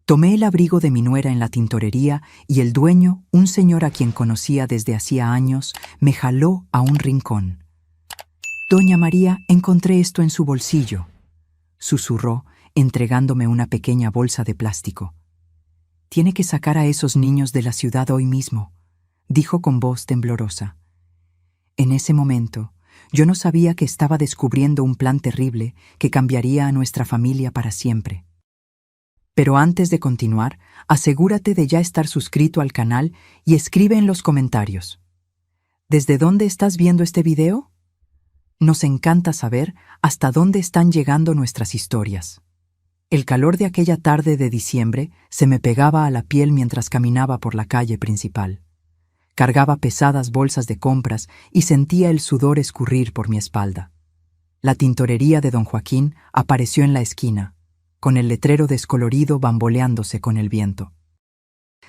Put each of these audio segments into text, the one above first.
Tomé el abrigo de mi nuera en la tintorería y el dueño, un señor a quien conocía desde hacía años, me jaló a un rincón. «Doña María, encontré esto en su bolsillo», susurró, entregándome una pequeña bolsa de plástico. «Tiene que sacar a esos niños de la ciudad hoy mismo», dijo con voz temblorosa. En ese momento, yo no sabía que estaba descubriendo un plan terrible que cambiaría a nuestra familia para siempre. Pero antes de continuar, asegúrate de ya estar suscrito al canal y escribe en los comentarios. ¿Desde dónde estás viendo este video? Nos encanta saber hasta dónde están llegando nuestras historias. El calor de aquella tarde de diciembre se me pegaba a la piel mientras caminaba por la calle principal. Cargaba pesadas bolsas de compras y sentía el sudor escurrir por mi espalda. La tintorería de don Joaquín apareció en la esquina, con el letrero descolorido bamboleándose con el viento.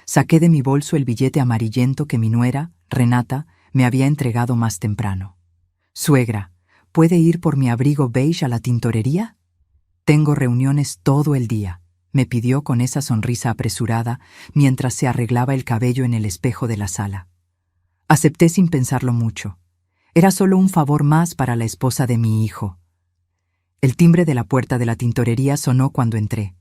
Saqué de mi bolso el billete amarillento que mi nuera, Renata, me había entregado más temprano. «Suegra, ¿puede ir por mi abrigo beige a la tintorería? Tengo reuniones todo el día», me pidió con esa sonrisa apresurada mientras se arreglaba el cabello en el espejo de la sala. Acepté sin pensarlo mucho. Era solo un favor más para la esposa de mi hijo. El timbre de la puerta de la tintorería sonó cuando entré.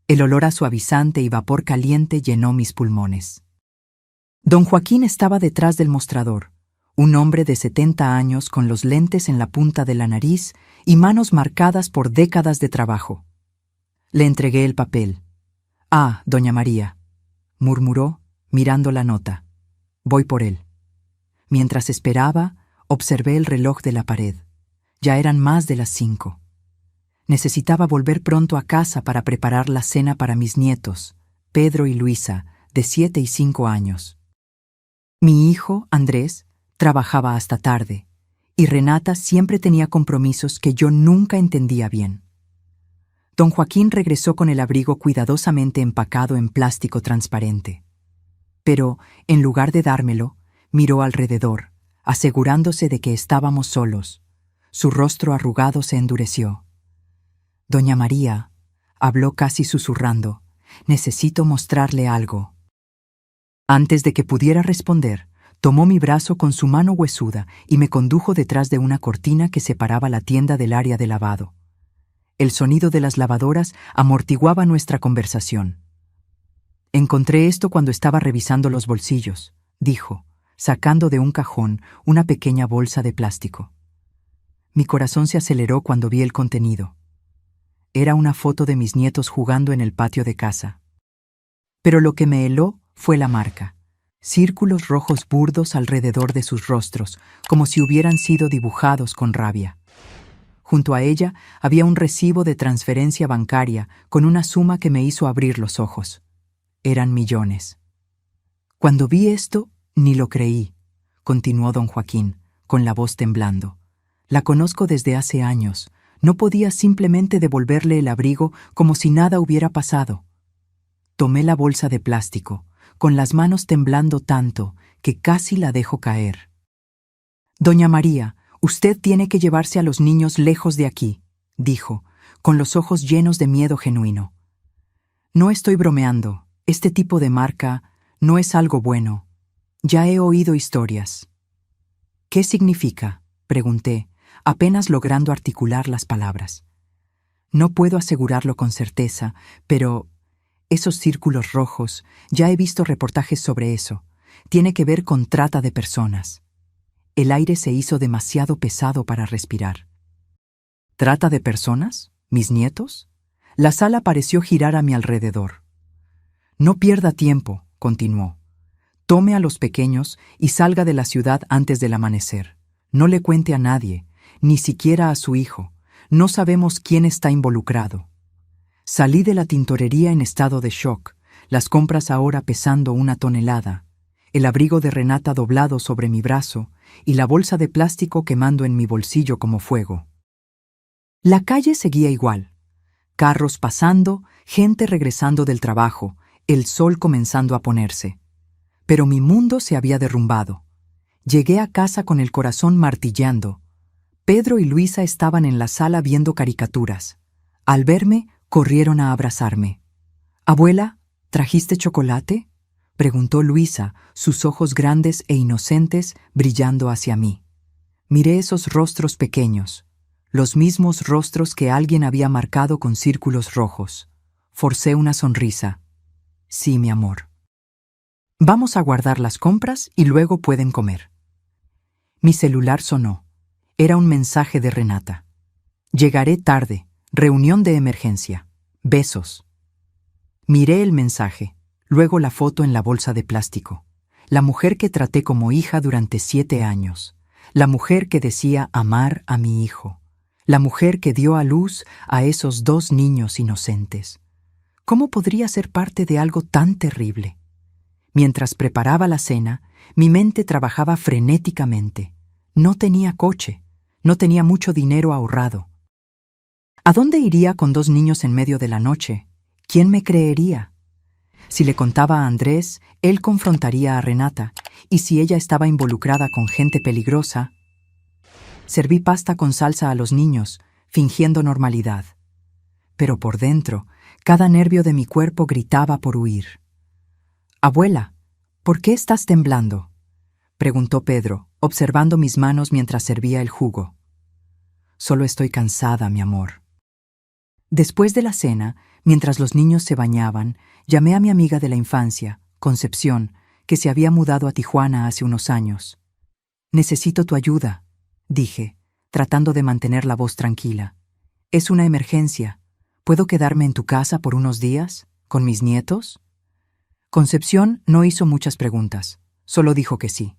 El olor a suavizante y vapor caliente llenó mis pulmones. Don Joaquín estaba detrás del mostrador, un hombre de 70 años con los lentes en la punta de la nariz y manos marcadas por décadas de trabajo. Le entregué el papel. «Ah, doña María», murmuró, mirando la nota. «Voy por él». Mientras esperaba, observé el reloj de la pared. Ya eran más de las 5. Necesitaba volver pronto a casa para preparar la cena para mis nietos, Pedro y Luisa, de 7 y 5 años. Mi hijo, Andrés, trabajaba hasta tarde, y Renata siempre tenía compromisos que yo nunca entendía bien. Don Joaquín regresó con el abrigo cuidadosamente empacado en plástico transparente. Pero, en lugar de dármelo, miró alrededor, asegurándose de que estábamos solos. Su rostro arrugado se endureció. «Doña María», habló casi susurrando, «necesito mostrarle algo». Antes de que pudiera responder, tomó mi brazo con su mano huesuda y me condujo detrás de una cortina que separaba la tienda del área de lavado. El sonido de las lavadoras amortiguaba nuestra conversación. «Encontré esto cuando estaba revisando los bolsillos», dijo, sacando de un cajón una pequeña bolsa de plástico. Mi corazón se aceleró cuando vi el contenido. Era una foto de mis nietos jugando en el patio de casa. Pero lo que me heló fue la marca. Círculos rojos burdos alrededor de sus rostros, como si hubieran sido dibujados con rabia. Junto a ella había un recibo de transferencia bancaria con una suma que me hizo abrir los ojos. Eran millones. Cuando vi esto, ni lo creí, continuó don Joaquín, con la voz temblando. La conozco desde hace años. No podía simplemente devolverle el abrigo como si nada hubiera pasado. Tomé la bolsa de plástico, con las manos temblando tanto que casi la dejo caer. «Doña María, usted tiene que llevarse a los niños lejos de aquí», dijo, con los ojos llenos de miedo genuino. «No estoy bromeando. Este tipo de marca no es algo bueno. Ya he oído historias». «¿Qué significa?», pregunté, apenas logrando articular las palabras. «No puedo asegurarlo con certeza, pero esos círculos rojos, ya he visto reportajes sobre eso. Tiene que ver con trata de personas». El aire se hizo demasiado pesado para respirar. ¿Trata de personas? ¿Mis nietos? La sala pareció girar a mi alrededor. «No pierda tiempo», continuó. «Tome a los pequeños y salga de la ciudad antes del amanecer. No le cuente a nadie, ni siquiera a su hijo. No sabemos quién está involucrado». Salí de la tintorería en estado de shock, las compras ahora pesando 1 tonelada, el abrigo de Renata doblado sobre mi brazo y la bolsa de plástico quemando en mi bolsillo como fuego. La calle seguía igual. Carros pasando, gente regresando del trabajo, el sol comenzando a ponerse. Pero mi mundo se había derrumbado. Llegué a casa con el corazón martillando. Pedro y Luisa estaban en la sala viendo caricaturas. Al verme, corrieron a abrazarme. Abuela, ¿trajiste chocolate?, preguntó Luisa, sus ojos grandes e inocentes brillando hacia mí. Miré esos rostros pequeños, los mismos rostros que alguien había marcado con círculos rojos. Forcé una sonrisa. Sí, mi amor. Vamos a guardar las compras y luego pueden comer. Mi celular sonó. Era un mensaje de Renata. Llegaré tarde. Reunión de emergencia. Besos. Miré el mensaje, luego la foto en la bolsa de plástico. La mujer que traté como hija durante 7 años. La mujer que decía amar a mi hijo. La mujer que dio a luz a esos 2 niños inocentes. ¿Cómo podría ser parte de algo tan terrible? Mientras preparaba la cena, mi mente trabajaba frenéticamente. No tenía coche, no tenía mucho dinero ahorrado. ¿A dónde iría con 2 niños en medio de la noche? ¿Quién me creería? Si le contaba a Andrés, él confrontaría a Renata, y si ella estaba involucrada con gente peligrosa... Serví pasta con salsa a los niños, fingiendo normalidad. Pero por dentro, cada nervio de mi cuerpo gritaba por huir. «Abuela, ¿por qué estás temblando?», preguntó Pedro, observando mis manos mientras servía el jugo. «Solo estoy cansada, mi amor». Después de la cena, mientras los niños se bañaban, llamé a mi amiga de la infancia, Concepción, que se había mudado a Tijuana hace unos años. «Necesito tu ayuda», dije, tratando de mantener la voz tranquila. «Es una emergencia. ¿Puedo quedarme en tu casa por unos días? ¿Con mis nietos?». Concepción no hizo muchas preguntas, solo dijo que sí.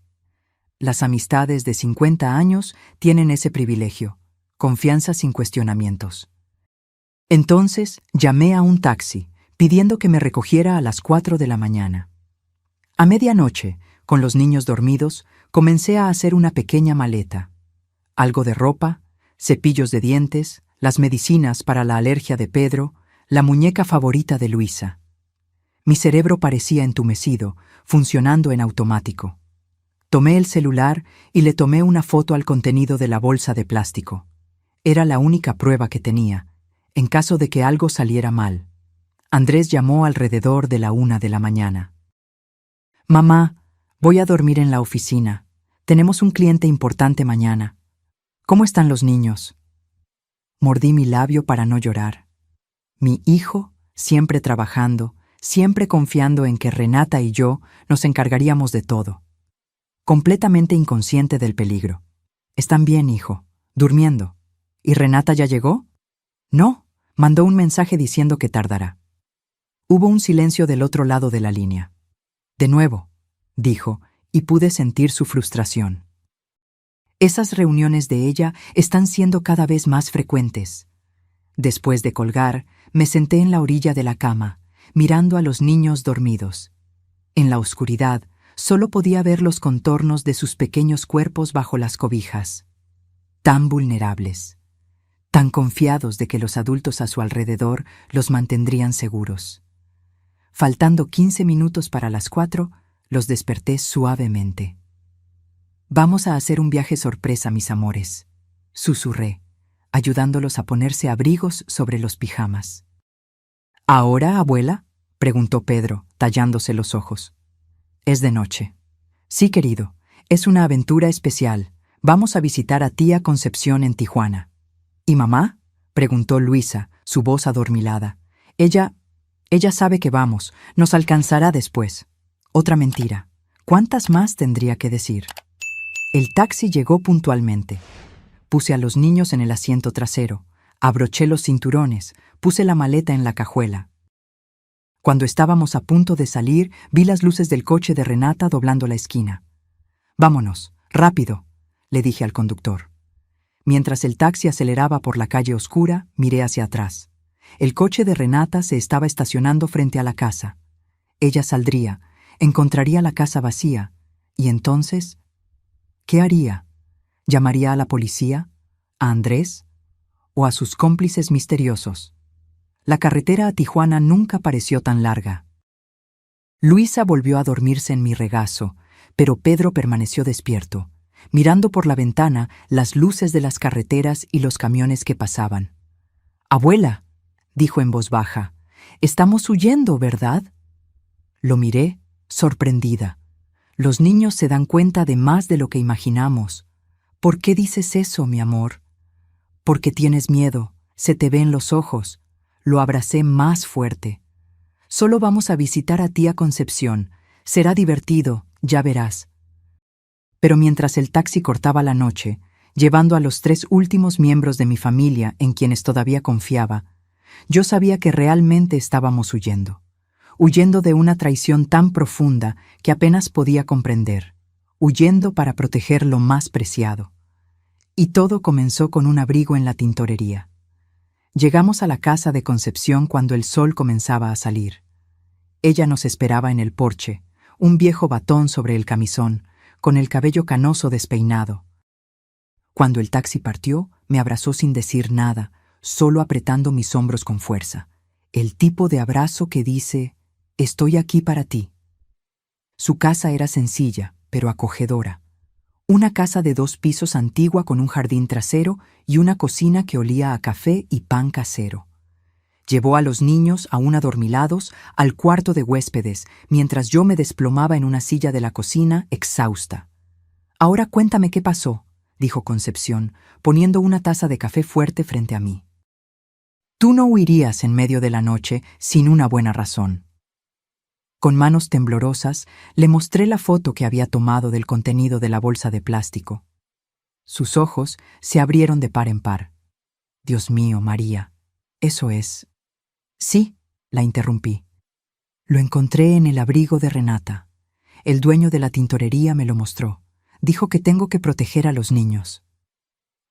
Las amistades de 50 años tienen ese privilegio, confianza sin cuestionamientos. Entonces llamé a un taxi, pidiendo que me recogiera a las 4 de la mañana. A medianoche, con los niños dormidos, comencé a hacer una pequeña maleta. Algo de ropa, cepillos de dientes, las medicinas para la alergia de Pedro, la muñeca favorita de Luisa. Mi cerebro parecía entumecido, funcionando en automático. Tomé el celular y le tomé una foto al contenido de la bolsa de plástico. Era la única prueba que tenía, en caso de que algo saliera mal. Andrés llamó alrededor de la 1 de la mañana. «Mamá, voy a dormir en la oficina. Tenemos un cliente importante mañana. ¿Cómo están los niños?». Mordí mi labio para no llorar. Mi hijo, siempre trabajando, siempre confiando en que Renata y yo nos encargaríamos de todo. Completamente inconsciente del peligro. «Están bien, hijo, durmiendo. ¿Y Renata ya llegó?». «No, mandó un mensaje diciendo que tardará». Hubo un silencio del otro lado de la línea. «De nuevo», dijo, y pude sentir su frustración. «Esas reuniones de ella están siendo cada vez más frecuentes». Después de colgar, me senté en la orilla de la cama, mirando a los niños dormidos. En la oscuridad, solo podía ver los contornos de sus pequeños cuerpos bajo las cobijas. Tan vulnerables, tan confiados de que los adultos a su alrededor los mantendrían seguros. Faltando 15 minutos para las 4, los desperté suavemente. «Vamos a hacer un viaje sorpresa, mis amores», susurré, ayudándolos a ponerse abrigos sobre los pijamas. «¿Ahora, abuela?», preguntó Pedro, tallándose los ojos. «Es de noche». «Sí, querido, es una aventura especial. Vamos a visitar a tía Concepción en Tijuana». «¿Y mamá?», preguntó Luisa, su voz adormilada. Ella sabe que vamos, nos alcanzará después». Otra mentira. ¿Cuántas más tendría que decir? El taxi llegó puntualmente. Puse a los niños en el asiento trasero, abroché los cinturones, puse la maleta en la cajuela. Cuando estábamos a punto de salir, vi las luces del coche de Renata doblando la esquina. «Vámonos, rápido», le dije al conductor. Mientras el taxi aceleraba por la calle oscura, miré hacia atrás. El coche de Renata se estaba estacionando frente a la casa. Ella saldría, encontraría la casa vacía, y entonces, ¿qué haría? ¿Llamaría a la policía? ¿A Andrés? ¿O a sus cómplices misteriosos? La carretera a Tijuana nunca pareció tan larga. Luisa volvió a dormirse en mi regazo, pero Pedro permaneció despierto, mirando por la ventana las luces de las carreteras y los camiones que pasaban. «Abuela», dijo en voz baja, Estamos huyendo, ¿verdad? Lo miré, sorprendida. Los niños se dan cuenta de más de lo que imaginamos. ¿Por qué dices eso, mi amor? Porque tienes miedo, se te ve en los ojos. Lo abracé más fuerte. Solo vamos a visitar a tía Concepción. Será divertido, ya verás. Pero mientras el taxi cortaba la noche, llevando a los 3 últimos miembros de mi familia en quienes todavía confiaba, yo sabía que realmente estábamos huyendo de una traición tan profunda que apenas podía comprender, huyendo para proteger lo más preciado. Y todo comenzó con un abrigo en la tintorería. Llegamos a la casa de Concepción cuando el sol comenzaba a salir. Ella nos esperaba en el porche, un viejo batón sobre el camisón, con el cabello canoso despeinado. Cuando el taxi partió, me abrazó sin decir nada, solo apretando mis hombros con fuerza. El tipo de abrazo que dice: «Estoy aquí para ti». Su casa era sencilla, pero acogedora. Una casa de 2 pisos antigua con un jardín trasero y una cocina que olía a café y pan casero. Llevó a los niños, aún adormilados, al cuarto de huéspedes, mientras yo me desplomaba en una silla de la cocina, exhausta. «Ahora cuéntame qué pasó», dijo Concepción, poniendo una taza de café fuerte frente a mí. «Tú no huirías en medio de la noche sin una buena razón». Con manos temblorosas, le mostré la foto que había tomado del contenido de la bolsa de plástico. Sus ojos se abrieron de par en par. «Dios mío, María, eso es...» «Sí», la interrumpí. «Lo encontré en el abrigo de Renata. El dueño de la tintorería me lo mostró. Dijo que tengo que proteger a los niños».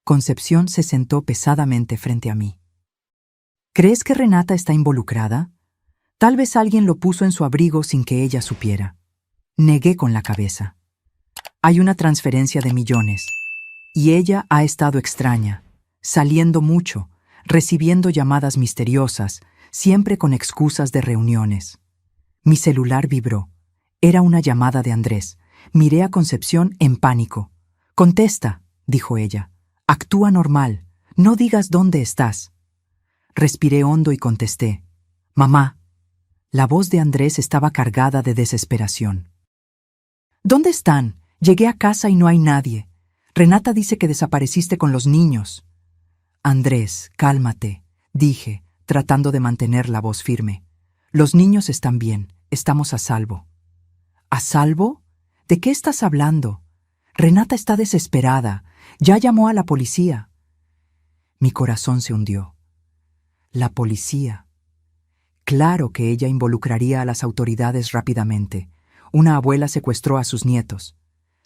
Concepción se sentó pesadamente frente a mí. «¿Crees que Renata está involucrada? Tal vez alguien lo puso en su abrigo sin que ella supiera». Negué con la cabeza. «Hay una transferencia de millones. Y ella ha estado extraña, saliendo mucho, recibiendo llamadas misteriosas, siempre con excusas de reuniones». Mi celular vibró. Era una llamada de Andrés. Miré a Concepción en pánico. «Contesta», dijo ella. «Actúa normal. No digas dónde estás». Respiré hondo y contesté: «Mamá». La voz de Andrés estaba cargada de desesperación. «¿Dónde están? Llegué a casa y no hay nadie. Renata dice que desapareciste con los niños». «Andrés, cálmate», dije, tratando de mantener la voz firme. «Los niños están bien, estamos a salvo». «¿A salvo? ¿De qué estás hablando? Renata está desesperada, ya llamó a la policía». Mi corazón se hundió. La policía. Claro que ella involucraría a las autoridades rápidamente. Una abuela secuestró a sus nietos.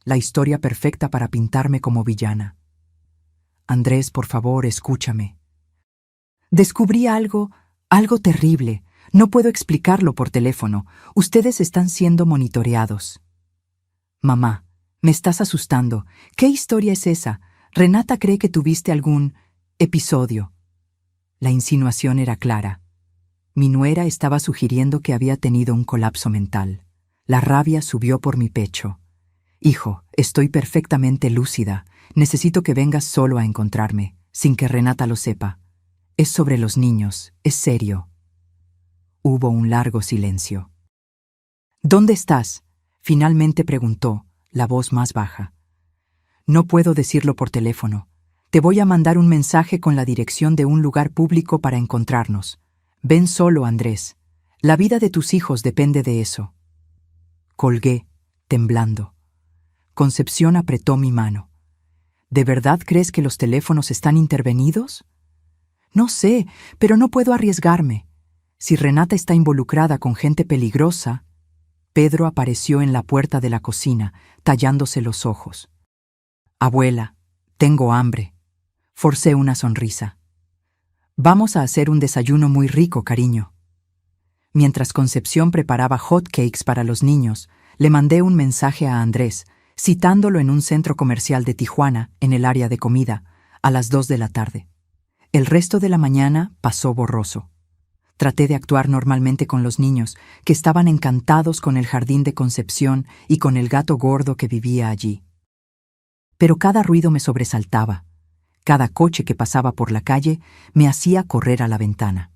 La historia perfecta para pintarme como villana. «Andrés, por favor, escúchame. Descubrí algo terrible. No puedo explicarlo por teléfono. Ustedes están siendo monitoreados». «Mamá, me estás asustando. ¿Qué historia es esa? Renata cree que tuviste algún episodio». La insinuación era clara. Mi nuera estaba sugiriendo que había tenido un colapso mental. La rabia subió por mi pecho. «Hijo, estoy perfectamente lúcida. Necesito que vengas solo a encontrarme, sin que Renata lo sepa. Es sobre los niños, es serio». Hubo un largo silencio. «¿Dónde estás?», finalmente preguntó, la voz más baja. «No puedo decirlo por teléfono. Te voy a mandar un mensaje con la dirección de un lugar público para encontrarnos. Ven solo, Andrés. La vida de tus hijos depende de eso». Colgué, temblando. Concepción apretó mi mano. «¿De verdad crees que los teléfonos están intervenidos?» «No sé, pero no puedo arriesgarme. Si Renata está involucrada con gente peligrosa...» Pedro apareció en la puerta de la cocina, tallándose los ojos. «Abuela, tengo hambre». Forcé una sonrisa. «Vamos a hacer un desayuno muy rico, cariño». Mientras Concepción preparaba hot cakes para los niños, le mandé un mensaje a Andrés, citándolo en un centro comercial de Tijuana, en el área de comida, a las 2 de la tarde. El resto de la mañana pasó borroso. Traté de actuar normalmente con los niños, que estaban encantados con el jardín de Concepción y con el gato gordo que vivía allí. Pero cada ruido me sobresaltaba. Cada coche que pasaba por la calle me hacía correr a la ventana.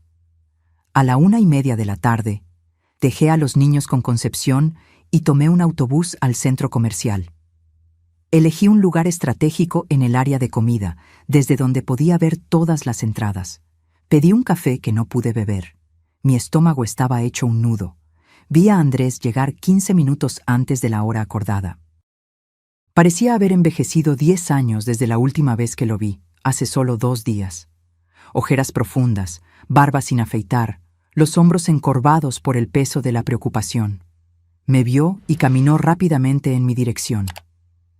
A la 1:30 de la tarde, dejé a los niños con Concepción y tomé un autobús al centro comercial. Elegí un lugar estratégico en el área de comida, desde donde podía ver todas las entradas. Pedí un café que no pude beber. Mi estómago estaba hecho un nudo. Vi a Andrés llegar 15 minutos antes de la hora acordada. Parecía haber envejecido 10 años desde la última vez que lo vi, hace solo 2 días. Ojeras profundas, barba sin afeitar, los hombros encorvados por el peso de la preocupación. Me vio y caminó rápidamente en mi dirección.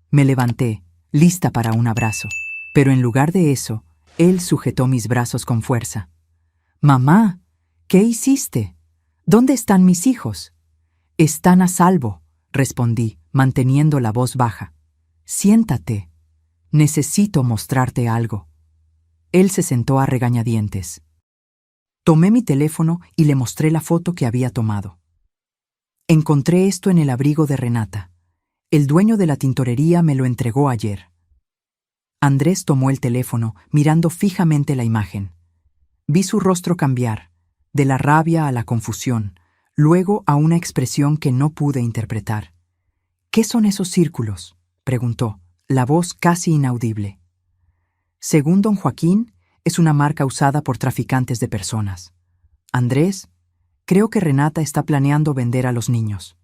Me levanté, lista para un abrazo, pero en lugar de eso, él sujetó mis brazos con fuerza. «Mamá, ¿qué hiciste? ¿Dónde están mis hijos?» «Están a salvo», respondí, manteniendo la voz baja. «Siéntate. Necesito mostrarte algo». Él se sentó a regañadientes. Tomé mi teléfono y le mostré la foto que había tomado. Encontré esto en el abrigo de Renata. El dueño de la tintorería me lo entregó ayer. Andrés tomó el teléfono, mirando fijamente la imagen. Vi su rostro cambiar, de la rabia a la confusión, luego a una expresión que no pude interpretar. «¿Qué son esos círculos?», preguntó, la voz casi inaudible. Según don Joaquín, es una marca usada por traficantes de personas. Andrés, creo que Renata está planeando vender a los niños.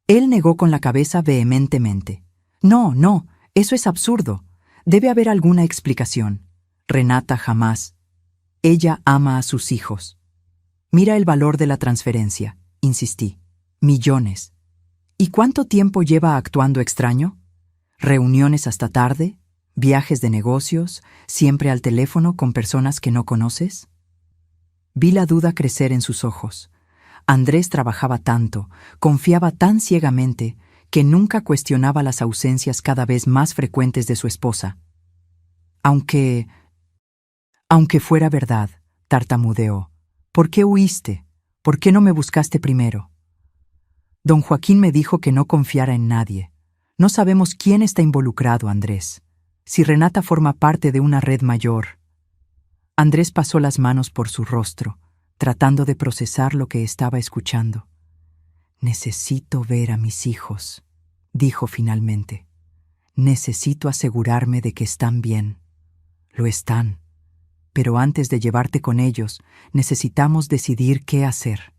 Él negó con la cabeza vehementemente. No, eso es absurdo. Debe haber alguna explicación. Renata jamás. Ella ama a sus hijos. Mira el valor de la transferencia, insistí. Millones. ¿Y cuánto tiempo lleva actuando extraño? ¿Reuniones hasta tarde? ¿Viajes de negocios? ¿Siempre al teléfono con personas que no conoces? Vi la duda crecer en sus ojos. Andrés trabajaba tanto, confiaba tan ciegamente, que nunca cuestionaba las ausencias cada vez más frecuentes de su esposa. Aunque fuera verdad, tartamudeó. ¿Por qué huiste? ¿Por qué no me buscaste primero? Don Joaquín me dijo que no confiara en nadie. No sabemos quién está involucrado, Andrés. Si Renata forma parte de una red mayor. Andrés pasó las manos por su rostro, tratando de procesar lo que estaba escuchando. «Necesito ver a mis hijos», dijo finalmente. «Necesito asegurarme de que están bien». Lo están. Pero antes de llevarte con ellos, necesitamos decidir qué hacer.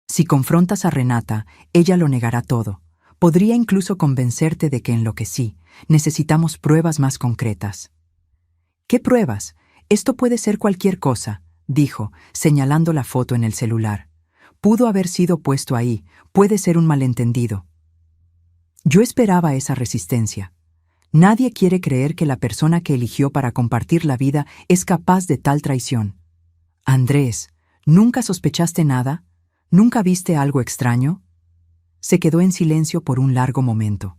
Si confrontas a Renata, ella lo negará todo. Podría incluso convencerte de que enloquecí. Necesitamos pruebas más concretas. ¿Qué pruebas? Esto puede ser cualquier cosa, dijo, señalando la foto en el celular. Pudo haber sido puesto ahí, puede ser un malentendido. Yo esperaba esa resistencia. Nadie quiere creer que la persona que eligió para compartir la vida es capaz de tal traición. Andrés, ¿nunca sospechaste nada? ¿Nunca viste algo extraño? Se quedó en silencio por un largo momento.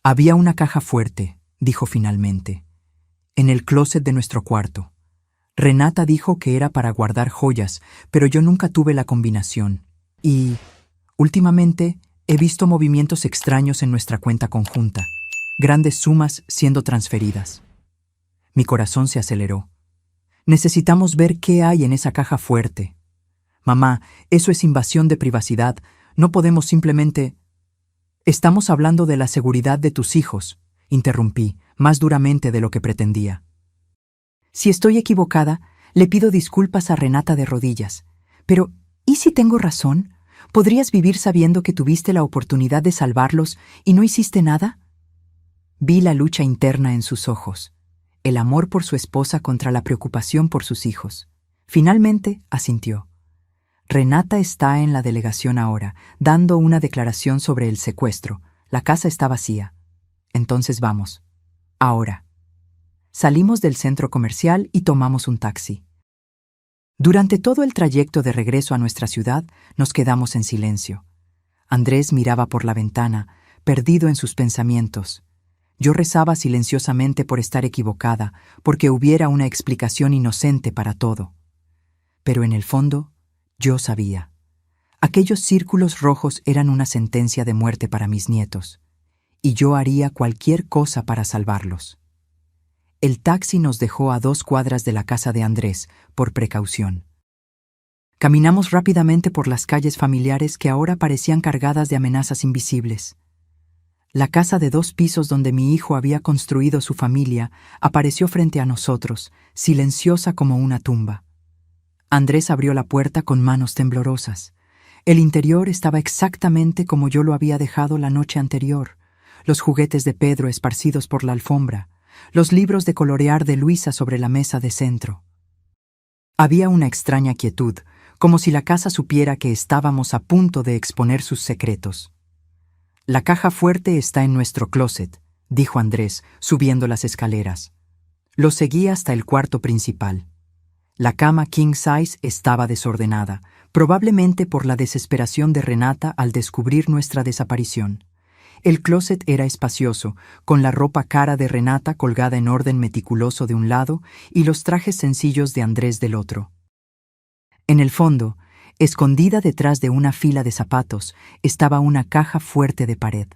Había una caja fuerte, dijo finalmente, en el closet de nuestro cuarto. Renata dijo que era para guardar joyas, pero yo nunca tuve la combinación. Y, últimamente, he visto movimientos extraños en nuestra cuenta conjunta, grandes sumas siendo transferidas. Mi corazón se aceleró. Necesitamos ver qué hay en esa caja fuerte. Mamá, eso es invasión de privacidad. No podemos simplemente... Estamos hablando de la seguridad de tus hijos, interrumpí, más duramente de lo que pretendía. Si estoy equivocada, le pido disculpas a Renata de rodillas. Pero, ¿y si tengo razón? ¿Podrías vivir sabiendo que tuviste la oportunidad de salvarlos y no hiciste nada? Vi la lucha interna en sus ojos, el amor por su esposa contra la preocupación por sus hijos. Finalmente, asintió. Renata está en la delegación ahora, dando una declaración sobre el secuestro. La casa está vacía. Entonces vamos. Ahora. Salimos del centro comercial y tomamos un taxi. Durante todo el trayecto de regreso a nuestra ciudad, nos quedamos en silencio. Andrés miraba por la ventana, perdido en sus pensamientos. Yo rezaba silenciosamente por estar equivocada, porque hubiera una explicación inocente para todo. Pero en el fondo, yo sabía. Aquellos círculos rojos eran una sentencia de muerte para mis nietos, y yo haría cualquier cosa para salvarlos. El taxi nos dejó a 2 cuadras de la casa de Andrés, por precaución. Caminamos rápidamente por las calles familiares que ahora parecían cargadas de amenazas invisibles. La casa de 2 pisos donde mi hijo había construido su familia apareció frente a nosotros, silenciosa como una tumba. Andrés abrió la puerta con manos temblorosas. El interior estaba exactamente como yo lo había dejado la noche anterior. Los juguetes de Pedro esparcidos por la alfombra, los libros de colorear de Luisa sobre la mesa de centro. Había una extraña quietud, como si la casa supiera que estábamos a punto de exponer sus secretos. «La caja fuerte está en nuestro closet», dijo Andrés, subiendo las escaleras. Lo seguí hasta el cuarto principal. La cama king size estaba desordenada, probablemente por la desesperación de Renata al descubrir nuestra desaparición. El closet era espacioso, con la ropa cara de Renata colgada en orden meticuloso de un lado y los trajes sencillos de Andrés del otro. En el fondo, escondida detrás de una fila de zapatos, estaba una caja fuerte de pared.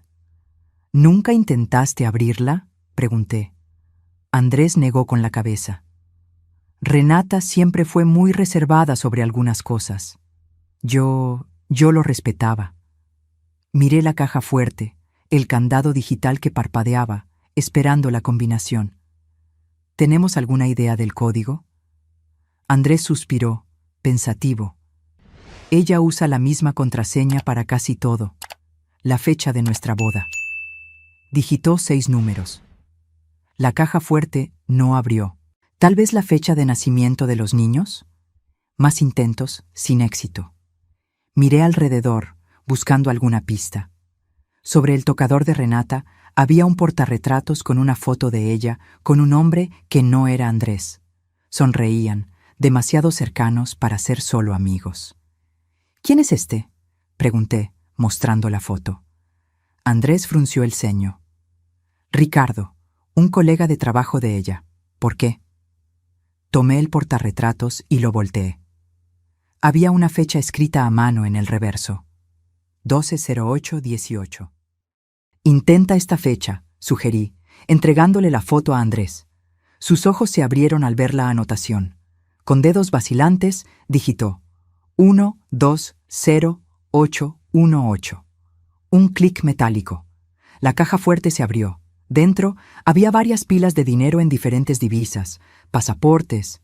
«¿Nunca intentaste abrirla?», pregunté. Andrés negó con la cabeza. Renata siempre fue muy reservada sobre algunas cosas. Yo lo respetaba. Miré la caja fuerte, el candado digital que parpadeaba, esperando la combinación. ¿Tenemos alguna idea del código? Andrés suspiró, pensativo. Ella usa la misma contraseña para casi todo. La fecha de nuestra boda. Digitó 6 números. La caja fuerte no abrió. ¿Tal vez la fecha de nacimiento de los niños? Más intentos, sin éxito. Miré alrededor, buscando alguna pista. Sobre el tocador de Renata había un portarretratos con una foto de ella con un hombre que no era Andrés. Sonreían, demasiado cercanos para ser solo amigos. «¿Quién es este?», pregunté, mostrando la foto. Andrés frunció el ceño. «Ricardo, un colega de trabajo de ella. ¿Por qué?». Tomé el portarretratos y lo volteé. Había una fecha escrita a mano en el reverso. 12/08/18. «Intenta esta fecha», sugerí, entregándole la foto a Andrés. Sus ojos se abrieron al ver la anotación. Con dedos vacilantes, digitó 120818. Un clic metálico. La caja fuerte se abrió. Dentro había varias pilas de dinero en diferentes divisas, pasaportes.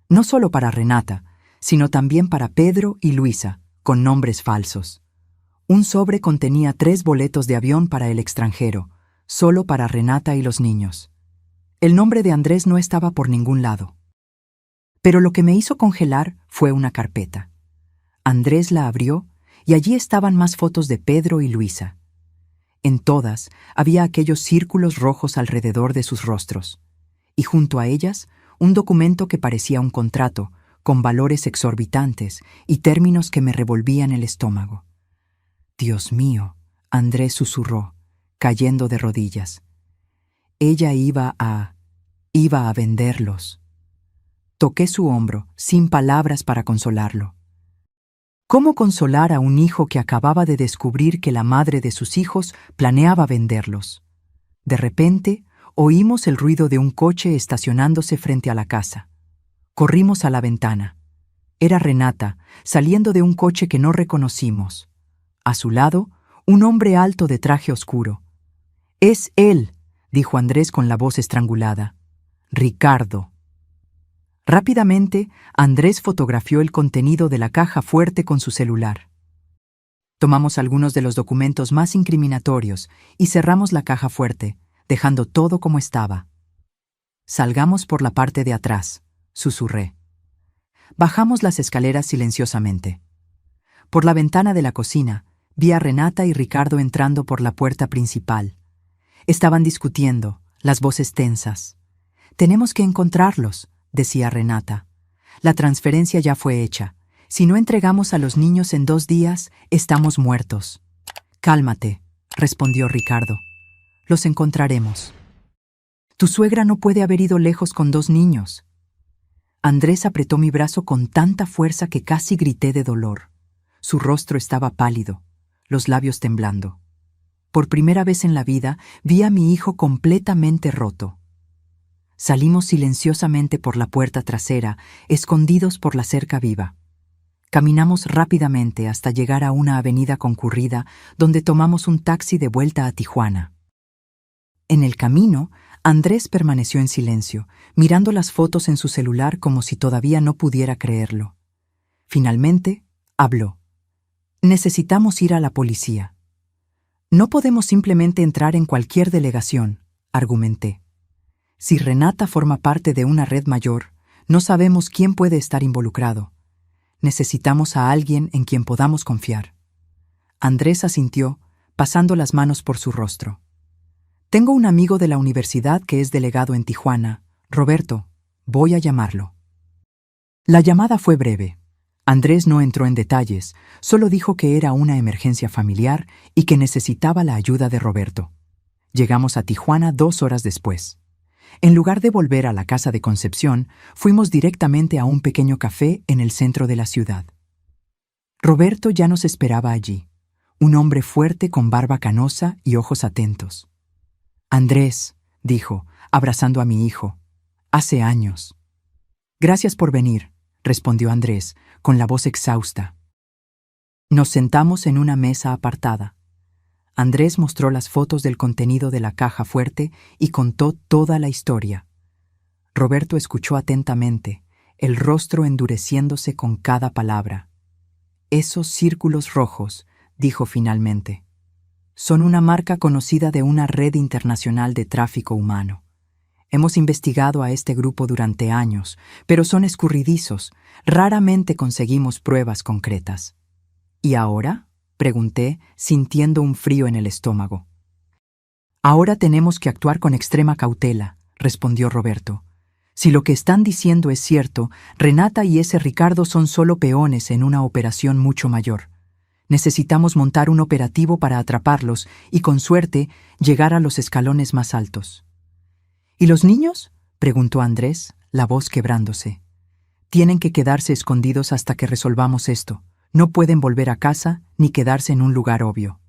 No solo para Renata, sino también para Pedro y Luisa, con nombres falsos. Un sobre contenía 3 boletos de avión para el extranjero, solo para Renata y los niños. El nombre de Andrés no estaba por ningún lado. Pero lo que me hizo congelar fue una carpeta. Andrés la abrió y allí estaban más fotos de Pedro y Luisa. En todas había aquellos círculos rojos alrededor de sus rostros, y junto a ellas un documento que parecía un contrato, con valores exorbitantes y términos que me revolvían el estómago. «Dios mío», Andrés susurró, cayendo de rodillas. Ella iba a venderlos. Toqué su hombro, sin palabras para consolarlo. ¿Cómo consolar a un hijo que acababa de descubrir que la madre de sus hijos planeaba venderlos? De repente, oímos el ruido de un coche estacionándose frente a la casa. Corrimos a la ventana. Era Renata, saliendo de un coche que no reconocimos. A su lado, un hombre alto de traje oscuro. «Es él», dijo Andrés con la voz estrangulada. «Ricardo». Rápidamente, Andrés fotografió el contenido de la caja fuerte con su celular. Tomamos algunos de los documentos más incriminatorios y cerramos la caja fuerte, dejando todo como estaba. «Salgamos por la parte de atrás», susurré. Bajamos las escaleras silenciosamente. Por la ventana de la cocina, vi a Renata y Ricardo entrando por la puerta principal. Estaban discutiendo, las voces tensas. «Tenemos que encontrarlos», decía Renata. «La transferencia ya fue hecha. Si no entregamos a los niños en 2 días, estamos muertos». «Cálmate», respondió Ricardo. «Los encontraremos». «Tu suegra no puede haber ido lejos con 2 niños». Andrés apretó mi brazo con tanta fuerza que casi grité de dolor. Su rostro estaba pálido, los labios temblando. Por primera vez en la vida vi a mi hijo completamente roto. Salimos silenciosamente por la puerta trasera, escondidos por la cerca viva. Caminamos rápidamente hasta llegar a una avenida concurrida donde tomamos un taxi de vuelta a Tijuana. En el camino, Andrés permaneció en silencio, mirando las fotos en su celular como si todavía no pudiera creerlo. Finalmente, habló. Necesitamos ir a la policía. No podemos simplemente entrar en cualquier delegación, argumenté. Si Renata forma parte de una red mayor, no sabemos quién puede estar involucrado. Necesitamos a alguien en quien podamos confiar. Andrés asintió, pasando las manos por su rostro. Tengo un amigo de la universidad que es delegado en Tijuana, Roberto. Voy a llamarlo. La llamada fue breve. Andrés no entró en detalles, solo dijo que era una emergencia familiar y que necesitaba la ayuda de Roberto. Llegamos a Tijuana 2 horas después. En lugar de volver a la casa de Concepción, fuimos directamente a un pequeño café en el centro de la ciudad. Roberto ya nos esperaba allí, un hombre fuerte con barba canosa y ojos atentos. Andrés, dijo, abrazando a mi hijo, hace años. Gracias por venir, respondió Andrés, con la voz exhausta. Nos sentamos en una mesa apartada. Andrés mostró las fotos del contenido de la caja fuerte y contó toda la historia. Roberto escuchó atentamente, el rostro endureciéndose con cada palabra. Esos círculos rojos, dijo finalmente, son una marca conocida de una red internacional de tráfico humano. Hemos investigado a este grupo durante años, pero son escurridizos. Raramente conseguimos pruebas concretas. ¿Y ahora?, pregunté, sintiendo un frío en el estómago. Ahora tenemos que actuar con extrema cautela, respondió Roberto. Si lo que están diciendo es cierto, Renata y ese Ricardo son solo peones en una operación mucho mayor. Necesitamos montar un operativo para atraparlos y, con suerte, llegar a los escalones más altos. ¿Y los niños?, preguntó Andrés, la voz quebrándose. Tienen que quedarse escondidos hasta que resolvamos esto. No pueden volver a casa ni quedarse en un lugar obvio.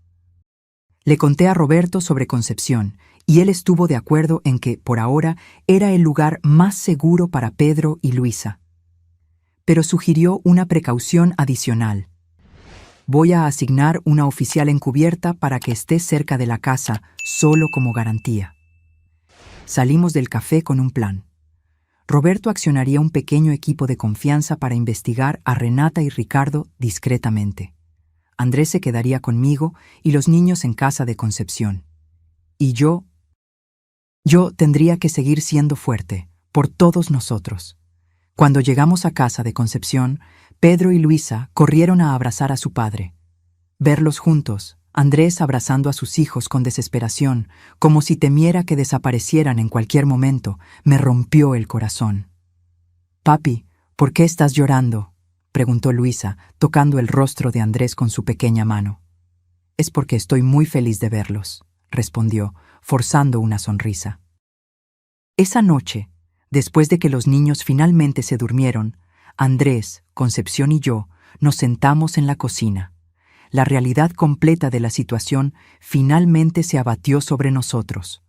Le conté a Roberto sobre Concepción, y él estuvo de acuerdo en que, por ahora, era el lugar más seguro para Pedro y Luisa. Pero sugirió una precaución adicional. Voy a asignar una oficial encubierta para que esté cerca de la casa, solo como garantía. Salimos del café con un plan. Roberto accionaría un pequeño equipo de confianza para investigar a Renata y Ricardo discretamente. Andrés se quedaría conmigo y los niños en casa de Concepción. Y yo tendría que seguir siendo fuerte, por todos nosotros. Cuando llegamos a casa de Concepción, Pedro y Luisa corrieron a abrazar a su padre. Verlos juntos, Andrés abrazando a sus hijos con desesperación, como si temiera que desaparecieran en cualquier momento, me rompió el corazón. «Papi, ¿por qué estás llorando?», preguntó Luisa, tocando el rostro de Andrés con su pequeña mano. «Es porque estoy muy feliz de verlos», respondió, forzando una sonrisa. Esa noche, después de que los niños finalmente se durmieron, Andrés, Concepción y yo nos sentamos en la cocina. La realidad completa de la situación finalmente se abatió sobre nosotros.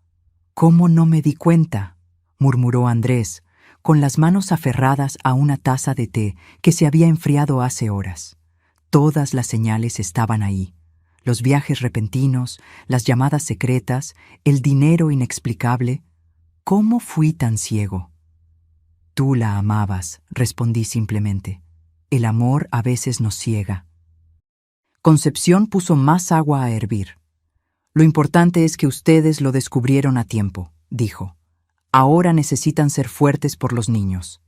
«¿Cómo no me di cuenta?», murmuró Andrés, con las manos aferradas a una taza de té que se había enfriado hace horas. Todas las señales estaban ahí. Los viajes repentinos, las llamadas secretas, el dinero inexplicable. ¿Cómo fui tan ciego? «Tú la amabas», respondí simplemente. «El amor a veces nos ciega». Concepción puso más agua a hervir. «Lo importante es que ustedes lo descubrieron a tiempo», dijo. «Ahora necesitan ser fuertes por los niños».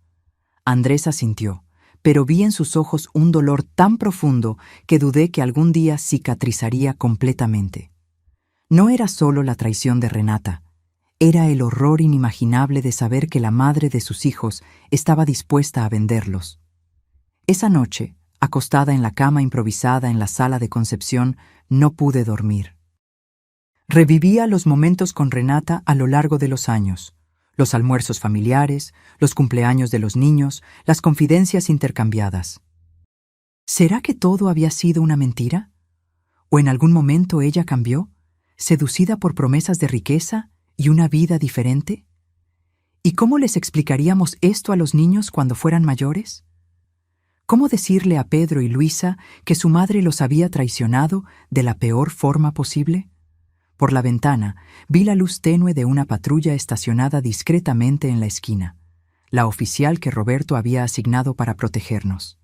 Andrés asintió, pero vi en sus ojos un dolor tan profundo que dudé que algún día cicatrizaría completamente. No era solo la traición de Renata, era el horror inimaginable de saber que la madre de sus hijos estaba dispuesta a venderlos. Esa noche, acostada en la cama improvisada en la sala de Concepción, no pude dormir. Revivía los momentos con Renata a lo largo de los años, los almuerzos familiares, los cumpleaños de los niños, las confidencias intercambiadas. ¿Será que todo había sido una mentira? ¿O en algún momento ella cambió, seducida por promesas de riqueza y una vida diferente? ¿Y cómo les explicaríamos esto a los niños cuando fueran mayores? ¿Cómo decirle a Pedro y Luisa que su madre los había traicionado de la peor forma posible? Por la ventana vi la luz tenue de una patrulla estacionada discretamente en la esquina, la oficial que Roberto había asignado para protegernos.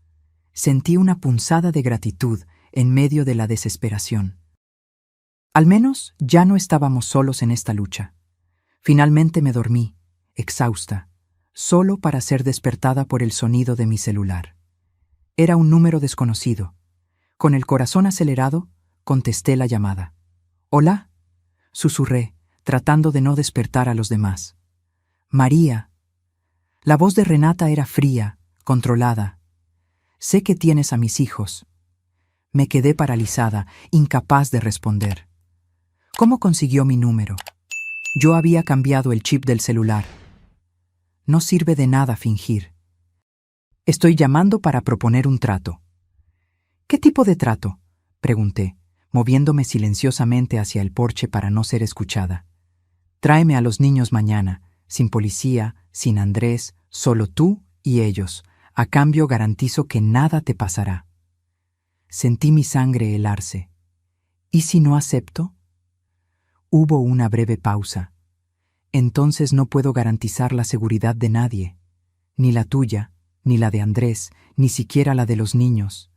Sentí una punzada de gratitud en medio de la desesperación. Al menos ya no estábamos solos en esta lucha. Finalmente me dormí, exhausta, solo para ser despertada por el sonido de mi celular. Era un número desconocido. Con el corazón acelerado, contesté la llamada. «Hola», susurré, tratando de no despertar a los demás. «María». La voz de Renata era fría, controlada. «Sé que tienes a mis hijos». Me quedé paralizada, incapaz de responder. ¿Cómo consiguió mi número? Yo había cambiado el chip del celular. No sirve de nada fingir. Estoy llamando para proponer un trato. ¿Qué tipo de trato?, pregunté, moviéndome silenciosamente hacia el porche para no ser escuchada. Tráeme a los niños mañana, sin policía, sin Andrés, solo tú y ellos. A cambio garantizo que nada te pasará. Sentí mi sangre helarse. ¿Y si no acepto? Hubo una breve pausa. Entonces no puedo garantizar la seguridad de nadie, ni la tuya, ni la de Andrés, ni siquiera la de los niños.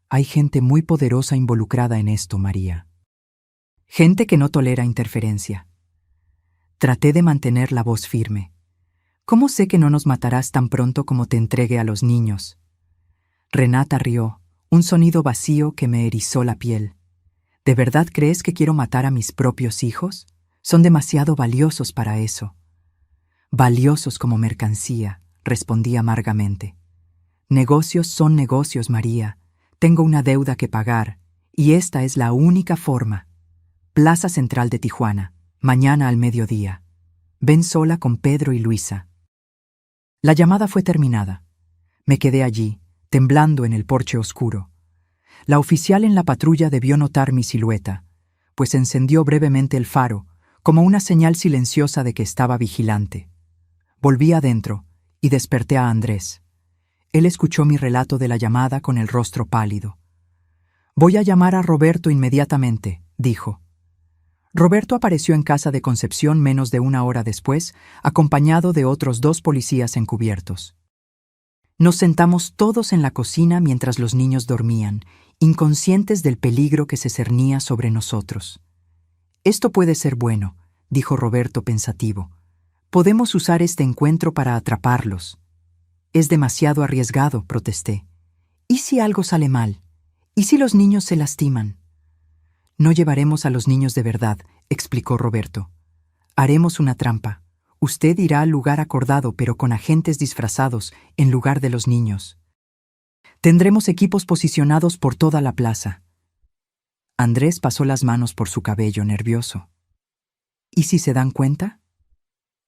Hay gente muy poderosa involucrada en esto, María. Gente que no tolera interferencia. Traté de mantener la voz firme. ¿Cómo sé que no nos matarás tan pronto como te entregue a los niños? Renata rió, un sonido vacío que me erizó la piel. ¿De verdad crees que quiero matar a mis propios hijos? Son demasiado valiosos para eso. Valiosos como mercancía, respondí amargamente. Negocios son negocios, María. Tengo una deuda que pagar, y esta es la única forma. Plaza Central de Tijuana, mañana al mediodía. Ven sola con Pedro y Luisa. La llamada fue terminada. Me quedé allí, temblando en el porche oscuro. La oficial en la patrulla debió notar mi silueta, pues encendió brevemente el faro, como una señal silenciosa de que estaba vigilante. Volví adentro y desperté a Andrés. Él escuchó mi relato de la llamada con el rostro pálido. «Voy a llamar a Roberto inmediatamente», dijo. Roberto apareció en casa de Concepción menos de una hora después, acompañado de otros 2 policías encubiertos. Nos sentamos todos en la cocina mientras los niños dormían, inconscientes del peligro que se cernía sobre nosotros. «Esto puede ser bueno», dijo Roberto pensativo. «Podemos usar este encuentro para atraparlos». «Es demasiado arriesgado», protesté. «¿Y si algo sale mal? ¿Y si los niños se lastiman?» «No llevaremos a los niños de verdad», explicó Roberto. «Haremos una trampa. Usted irá al lugar acordado, pero con agentes disfrazados, en lugar de los niños. Tendremos equipos posicionados por toda la plaza». Andrés pasó las manos por su cabello, nervioso. ¿Y si se dan cuenta?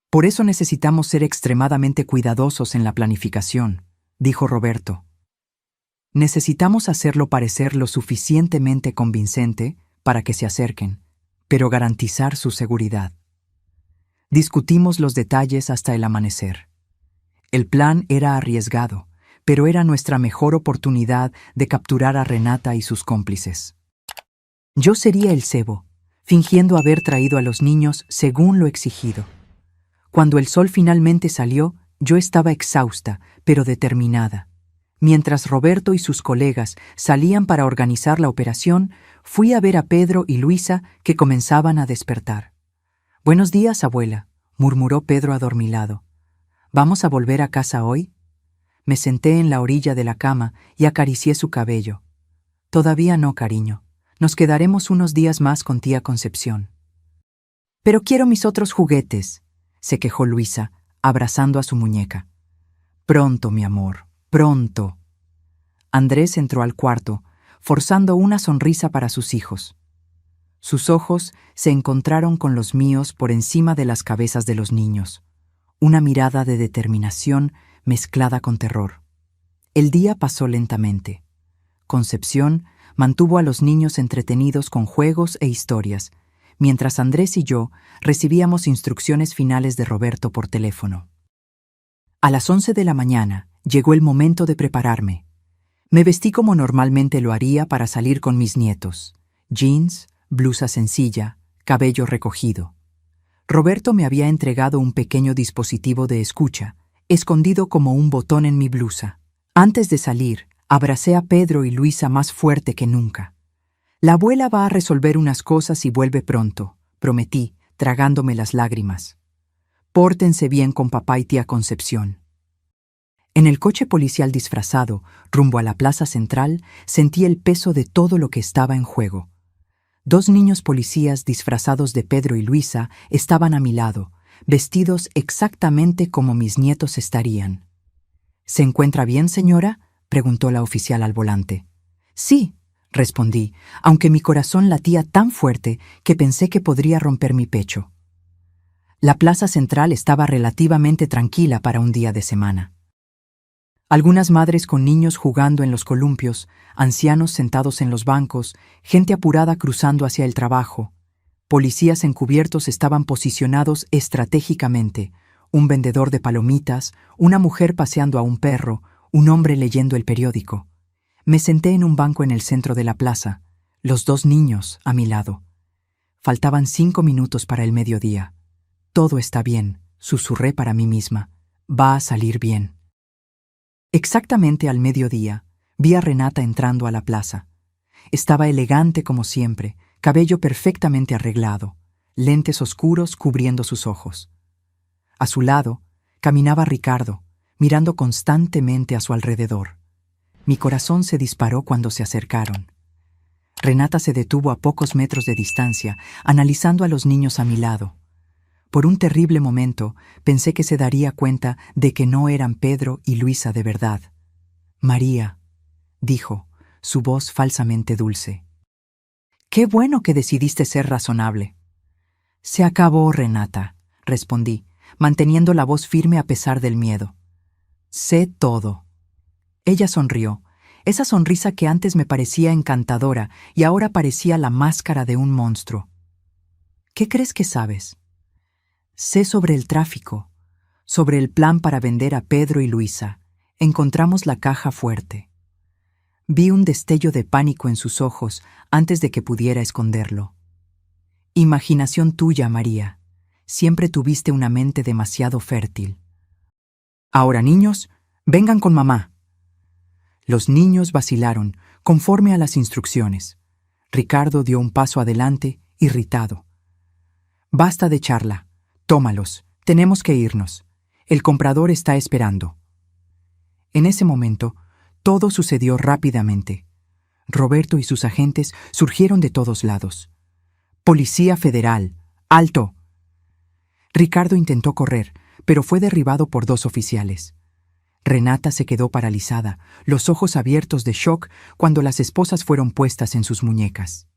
Por eso necesitamos ser extremadamente cuidadosos en la planificación, dijo Roberto. Necesitamos hacerlo parecer lo suficientemente convincente para que se acerquen, pero garantizar su seguridad. Discutimos los detalles hasta el amanecer. El plan era arriesgado, pero era nuestra mejor oportunidad de capturar a Renata y sus cómplices. Yo sería el cebo, fingiendo haber traído a los niños según lo exigido. Cuando el sol finalmente salió, yo estaba exhausta, pero determinada. Mientras Roberto y sus colegas salían para organizar la operación, fui a ver a Pedro y Luisa, que comenzaban a despertar. «Buenos días, abuela», murmuró Pedro adormilado. «¿Vamos a volver a casa hoy?» Me senté en la orilla de la cama y acaricié su cabello. «Todavía no, cariño. Nos quedaremos unos días más con tía Concepción». «Pero quiero mis otros juguetes», se quejó Luisa, abrazando a su muñeca. «Pronto, mi amor, pronto». Andrés entró al cuarto, forzando una sonrisa para sus hijos. Sus ojos se encontraron con los míos por encima de las cabezas de los niños. Una mirada de determinación mezclada con terror. El día pasó lentamente. Concepción mantuvo a los niños entretenidos con juegos e historias, mientras Andrés y yo recibíamos instrucciones finales de Roberto por teléfono. A las 11 de la mañana llegó el momento de prepararme. Me vestí como normalmente lo haría para salir con mis nietos. Jeans, blusa sencilla, cabello recogido. Roberto me había entregado un pequeño dispositivo de escucha, escondido como un botón en mi blusa. Antes de salir, abracé a Pedro y Luisa más fuerte que nunca. La abuela va a resolver unas cosas y vuelve pronto, prometí, tragándome las lágrimas. Pórtense bien con papá y tía Concepción. En el coche policial disfrazado, rumbo a la plaza central, sentí el peso de todo lo que estaba en juego. 2 niños policías disfrazados de Pedro y Luisa estaban a mi lado, vestidos exactamente como mis nietos estarían. ¿Se encuentra bien, señora?, preguntó la oficial al volante. Sí, respondí, aunque mi corazón latía tan fuerte que pensé que podría romper mi pecho. La plaza central estaba relativamente tranquila para un día de semana. Algunas madres con niños jugando en los columpios, ancianos sentados en los bancos, gente apurada cruzando hacia el trabajo. Policías encubiertos estaban posicionados estratégicamente, un vendedor de palomitas, una mujer paseando a un perro, un hombre leyendo el periódico. Me senté en un banco en el centro de la plaza, los 2 niños a mi lado. Faltaban 5 minutos para el mediodía. Todo está bien, susurré para mí misma. Va a salir bien. Exactamente al mediodía, vi a Renata entrando a la plaza. Estaba elegante como siempre, cabello perfectamente arreglado, lentes oscuros cubriendo sus ojos. A su lado, caminaba Ricardo, mirando constantemente a su alrededor. Mi corazón se disparó cuando se acercaron. Renata se detuvo a pocos metros de distancia, analizando a los niños a mi lado. Por un terrible momento, pensé que se daría cuenta de que no eran Pedro y Luisa de verdad. María, dijo, su voz falsamente dulce. Qué bueno que decidiste ser razonable. Se acabó, Renata, respondí, manteniendo la voz firme a pesar del miedo. Sé todo. Ella sonrió, esa sonrisa que antes me parecía encantadora y ahora parecía la máscara de un monstruo. ¿Qué crees que sabes? Sé sobre el tráfico, sobre el plan para vender a Pedro y Luisa. Encontramos la caja fuerte. Vi un destello de pánico en sus ojos antes de que pudiera esconderlo. Imaginación tuya, María. Siempre tuviste una mente demasiado fértil. Ahora, niños, vengan con mamá. Los niños vacilaron, conforme a las instrucciones. Ricardo dio un paso adelante, irritado. Basta de charla. Tómalos, tenemos que irnos. El comprador está esperando. En ese momento, todo sucedió rápidamente. Roberto y sus agentes surgieron de todos lados. ¡Policía Federal! ¡Alto! Ricardo intentó correr, pero fue derribado por 2 oficiales. Renata se quedó paralizada, los ojos abiertos de shock cuando las esposas fueron puestas en sus muñecas.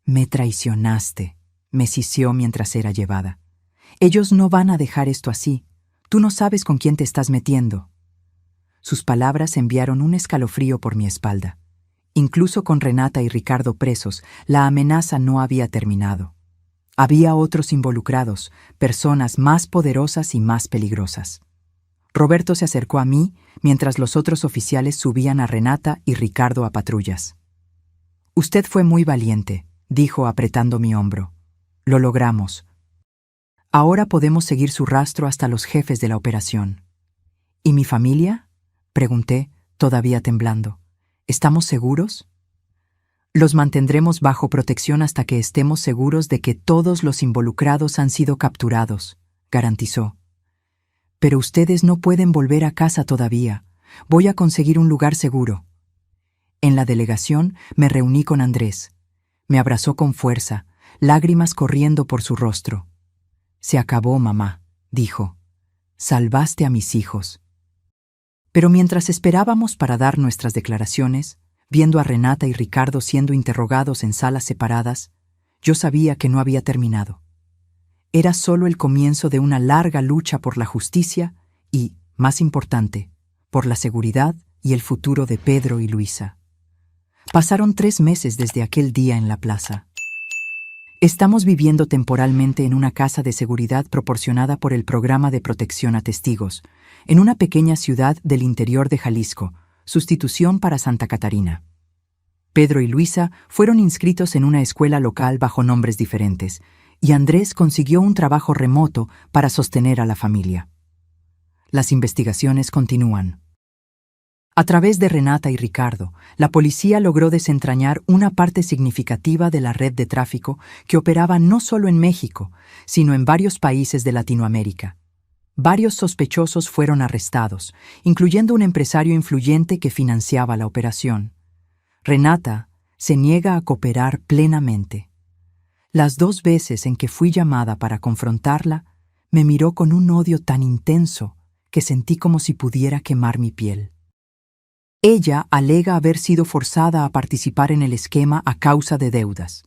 Me traicionaste, me siseó mientras era llevada. Ellos no van a dejar esto así. Tú no sabes con quién te estás metiendo. Sus palabras enviaron un escalofrío por mi espalda. Incluso con Renata y Ricardo presos, la amenaza no había terminado. Había otros involucrados, personas más poderosas y más peligrosas. Roberto se acercó a mí mientras los otros oficiales subían a Renata y Ricardo a patrullas. Usted fue muy valiente, dijo apretando mi hombro. Lo logramos. Ahora podemos seguir su rastro hasta los jefes de la operación. ¿Y mi familia?, pregunté, todavía temblando. ¿Estamos seguros? Los mantendremos bajo protección hasta que estemos seguros de que todos los involucrados han sido capturados, garantizó. Pero ustedes no pueden volver a casa todavía. Voy a conseguir un lugar seguro. En la delegación me reuní con Andrés. Me abrazó con fuerza, lágrimas corriendo por su rostro. Se acabó, mamá, dijo. Salvaste a mis hijos. Pero mientras esperábamos para dar nuestras declaraciones, viendo a Renata y Ricardo siendo interrogados en salas separadas, yo sabía que no había terminado. Era solo el comienzo de una larga lucha por la justicia y, más importante, por la seguridad y el futuro de Pedro y Luisa. Pasaron 3 meses desde aquel día en la plaza. Estamos viviendo temporalmente en una casa de seguridad proporcionada por el Programa de Protección a Testigos, en una pequeña ciudad del interior de Jalisco, Sustitución para Santa Catarina. Pedro y Luisa fueron inscritos en una escuela local bajo nombres diferentes, y Andrés consiguió un trabajo remoto para sostener a la familia. Las investigaciones continúan. A través de Renata y Ricardo, la policía logró desentrañar una parte significativa de la red de tráfico que operaba no solo en México, sino en varios países de Latinoamérica. Varios sospechosos fueron arrestados, incluyendo un empresario influyente que financiaba la operación. Renata se niega a cooperar plenamente. Las 2 veces en que fui llamada para confrontarla, me miró con un odio tan intenso que sentí como si pudiera quemar mi piel. Ella alega haber sido forzada a participar en el esquema a causa de deudas,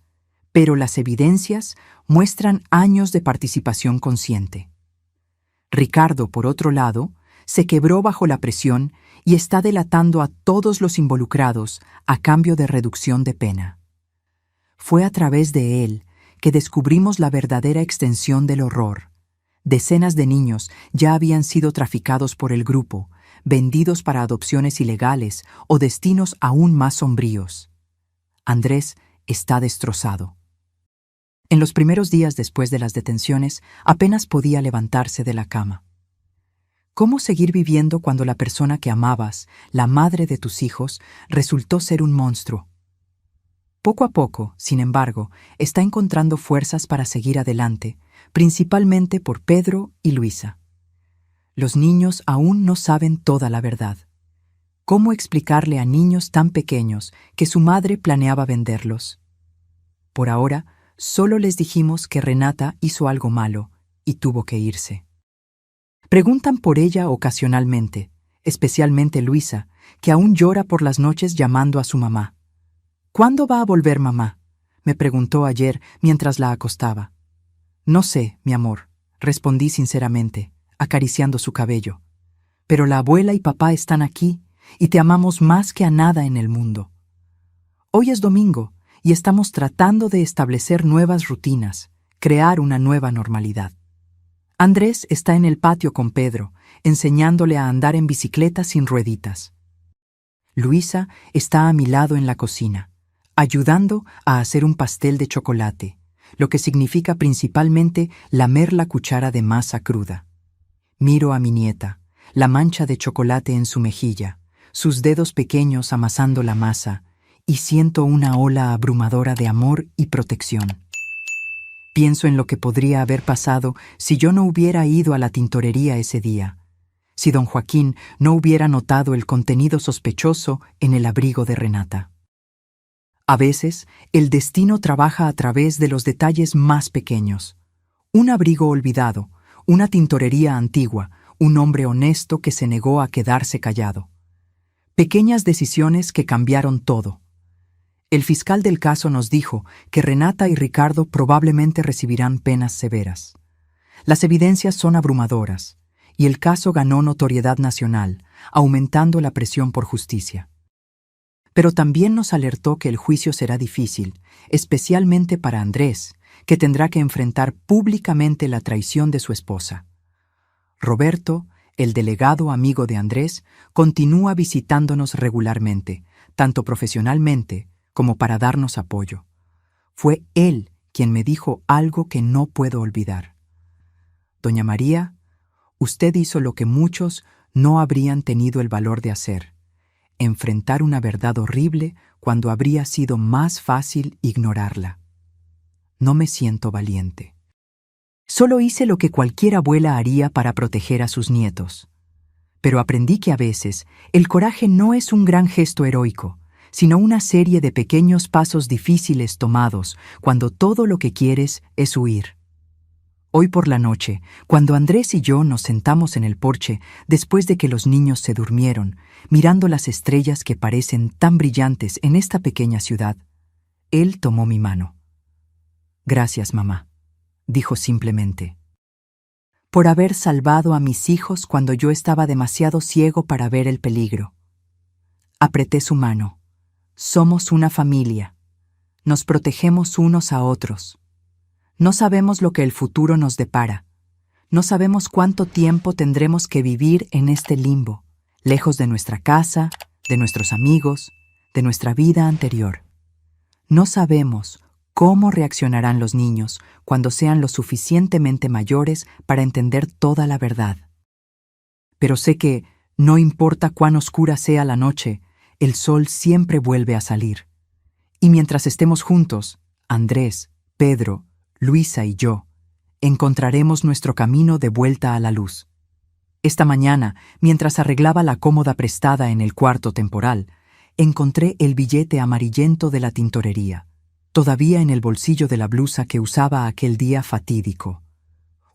pero las evidencias muestran años de participación consciente. Ricardo, por otro lado, se quebró bajo la presión y está delatando a todos los involucrados a cambio de reducción de pena. Fue a través de él que descubrimos la verdadera extensión del horror. Decenas de niños ya habían sido traficados por el grupo, vendidos para adopciones ilegales o destinos aún más sombríos. Andrés está destrozado. En los primeros días después de las detenciones, apenas podía levantarse de la cama. ¿Cómo seguir viviendo cuando la persona que amabas, la madre de tus hijos, resultó ser un monstruo? Poco a poco, sin embargo, está encontrando fuerzas para seguir adelante, principalmente por Pedro y Luisa. Los niños aún no saben toda la verdad. ¿Cómo explicarle a niños tan pequeños que su madre planeaba venderlos? Por ahora, solo les dijimos que Renata hizo algo malo y tuvo que irse. Preguntan por ella ocasionalmente, especialmente Luisa, que aún llora por las noches llamando a su mamá. ¿Cuándo va a volver mamá?, me preguntó ayer mientras la acostaba. No sé, mi amor, respondí sinceramente, acariciando su cabello. Pero la abuela y papá están aquí y te amamos más que a nada en el mundo. Hoy es domingo y estamos tratando de establecer nuevas rutinas, crear una nueva normalidad. Andrés está en el patio con Pedro, enseñándole a andar en bicicleta sin rueditas. Luisa está a mi lado en la cocina, ayudando a hacer un pastel de chocolate, lo que significa principalmente lamer la cuchara de masa cruda. Miro a mi nieta, la mancha de chocolate en su mejilla, sus dedos pequeños amasando la masa, y siento una ola abrumadora de amor y protección. Pienso en lo que podría haber pasado si yo no hubiera ido a la tintorería ese día, si don Joaquín no hubiera notado el contenido sospechoso en el abrigo de Renata. A veces, el destino trabaja a través de los detalles más pequeños. Un abrigo olvidado, una tintorería antigua, un hombre honesto que se negó a quedarse callado. Pequeñas decisiones que cambiaron todo. El fiscal del caso nos dijo que Renata y Ricardo probablemente recibirán penas severas. Las evidencias son abrumadoras, y el caso ganó notoriedad nacional, aumentando la presión por justicia. Pero también nos alertó que el juicio será difícil, especialmente para Andrés, que tendrá que enfrentar públicamente la traición de su esposa. Roberto, el delegado amigo de Andrés, continúa visitándonos regularmente, tanto profesionalmente como para darnos apoyo. Fue él quien me dijo algo que no puedo olvidar. Doña María, usted hizo lo que muchos no habrían tenido el valor de hacer: enfrentar una verdad horrible cuando habría sido más fácil ignorarla. No me siento valiente. Solo hice lo que cualquier abuela haría para proteger a sus nietos. Pero aprendí que a veces el coraje no es un gran gesto heroico, sino una serie de pequeños pasos difíciles tomados cuando todo lo que quieres es huir. Hoy por la noche, cuando Andrés y yo nos sentamos en el porche después de que los niños se durmieron, mirando las estrellas que parecen tan brillantes en esta pequeña ciudad, él tomó mi mano. Gracias, mamá, dijo simplemente, por haber salvado a mis hijos cuando yo estaba demasiado ciego para ver el peligro. Apreté su mano. Somos una familia. Nos protegemos unos a otros. No sabemos lo que el futuro nos depara. No sabemos cuánto tiempo tendremos que vivir en este limbo, lejos de nuestra casa, de nuestros amigos, de nuestra vida anterior. No sabemos cómo reaccionarán los niños cuando sean lo suficientemente mayores para entender toda la verdad. Pero sé que, no importa cuán oscura sea la noche, el sol siempre vuelve a salir. Y mientras estemos juntos, Andrés, Pedro, Luisa y yo, encontraremos nuestro camino de vuelta a la luz. Esta mañana, mientras arreglaba la cómoda prestada en el cuarto temporal, encontré el billete amarillento de la tintorería, todavía en el bolsillo de la blusa que usaba aquel día fatídico.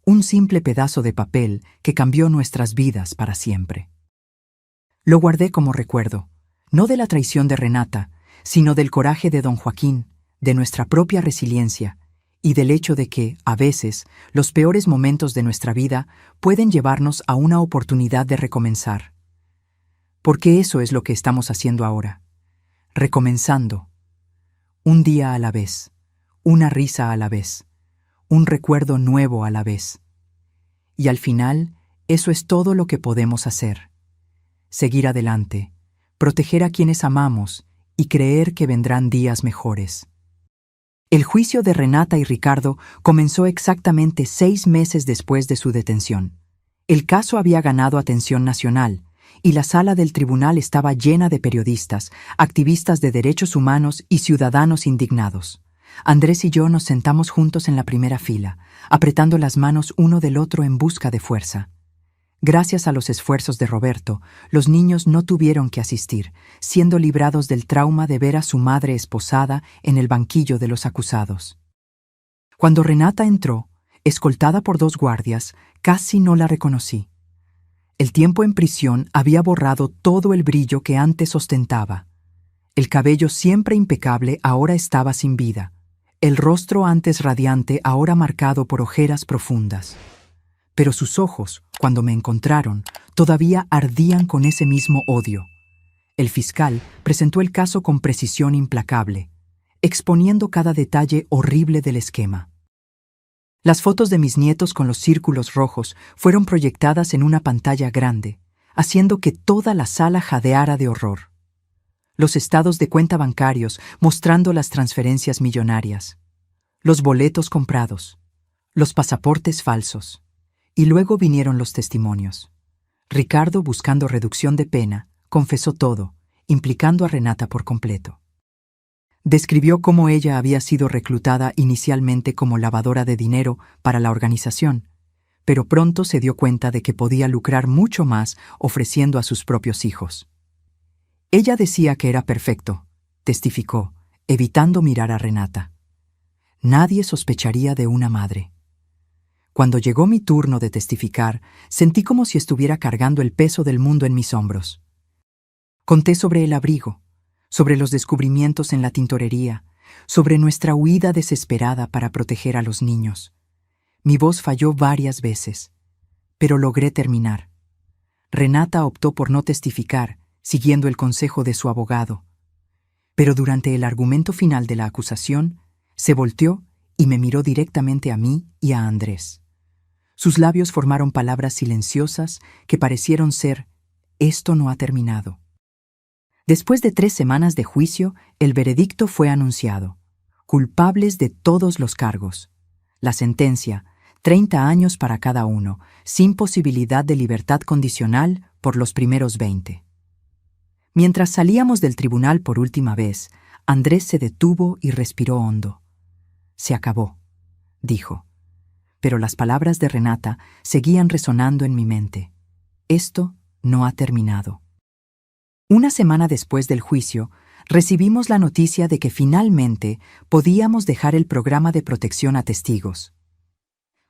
Un simple pedazo de papel que cambió nuestras vidas para siempre. Lo guardé como recuerdo, no de la traición de Renata, sino del coraje de don Joaquín, de nuestra propia resiliencia y del hecho de que, a veces, los peores momentos de nuestra vida pueden llevarnos a una oportunidad de recomenzar. Porque eso es lo que estamos haciendo ahora, recomenzando. Un día a la vez, una risa a la vez, un recuerdo nuevo a la vez. Y al final, eso es todo lo que podemos hacer. Seguir adelante, proteger a quienes amamos y creer que vendrán días mejores. El juicio de Renata y Ricardo comenzó exactamente 6 meses después de su detención. El caso había ganado atención nacional, y la sala del tribunal estaba llena de periodistas, activistas de derechos humanos y ciudadanos indignados. Andrés y yo nos sentamos juntos en la primera fila, apretando las manos uno del otro en busca de fuerza. Gracias a los esfuerzos de Roberto, los niños no tuvieron que asistir, siendo librados del trauma de ver a su madre esposada en el banquillo de los acusados. Cuando Renata entró, escoltada por 2 guardias, casi no la reconocí. El tiempo en prisión había borrado todo el brillo que antes ostentaba. El cabello siempre impecable ahora estaba sin vida. El rostro antes radiante ahora marcado por ojeras profundas. Pero sus ojos, cuando me encontraron, todavía ardían con ese mismo odio. El fiscal presentó el caso con precisión implacable, exponiendo cada detalle horrible del esquema. Las fotos de mis nietos con los círculos rojos fueron proyectadas en una pantalla grande, haciendo que toda la sala jadeara de horror. Los estados de cuenta bancarios mostrando las transferencias millonarias, los boletos comprados, los pasaportes falsos. Y luego vinieron los testimonios. Ricardo, buscando reducción de pena, confesó todo, implicando a Renata por completo. Describió cómo ella había sido reclutada inicialmente como lavadora de dinero para la organización, pero pronto se dio cuenta de que podía lucrar mucho más ofreciendo a sus propios hijos. Ella decía que era perfecto, testificó, evitando mirar a Renata. Nadie sospecharía de una madre. Cuando llegó mi turno de testificar, sentí como si estuviera cargando el peso del mundo en mis hombros. Conté sobre el abrigo, sobre los descubrimientos en la tintorería, sobre nuestra huida desesperada para proteger a los niños. Mi voz falló varias veces, pero logré terminar. Renata optó por no testificar, siguiendo el consejo de su abogado. Pero durante el argumento final de la acusación, se volteó y me miró directamente a mí y a Andrés. Sus labios formaron palabras silenciosas que parecieron ser: «Esto no ha terminado». Después de 3 semanas de juicio, el veredicto fue anunciado. Culpables de todos los cargos. La sentencia: 30 años para cada uno, sin posibilidad de libertad condicional por los primeros 20. Mientras salíamos del tribunal por última vez, Andrés se detuvo y respiró hondo. «Se acabó», dijo. Pero las palabras de Renata seguían resonando en mi mente. Esto no ha terminado. Una semana después del juicio, recibimos la noticia de que finalmente podíamos dejar el programa de protección a testigos.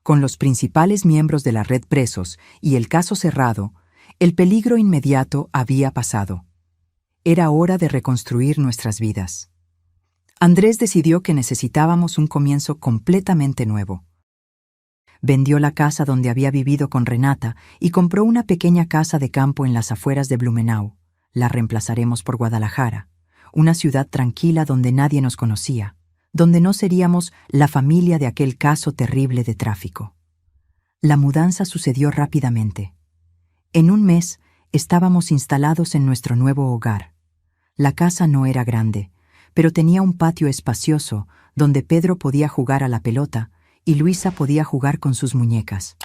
Con los principales miembros de la red presos y el caso cerrado, el peligro inmediato había pasado. Era hora de reconstruir nuestras vidas. Andrés decidió que necesitábamos un comienzo completamente nuevo. Vendió la casa donde había vivido con Renata y compró una pequeña casa de campo en las afueras de Blumenau. La reemplazaremos por Guadalajara, una ciudad tranquila donde nadie nos conocía, donde no seríamos la familia de aquel caso terrible de tráfico. La mudanza sucedió rápidamente. En un mes estábamos instalados en nuestro nuevo hogar. La casa no era grande, pero tenía un patio espacioso donde Pedro podía jugar a la pelota y Luisa podía jugar con sus muñecas.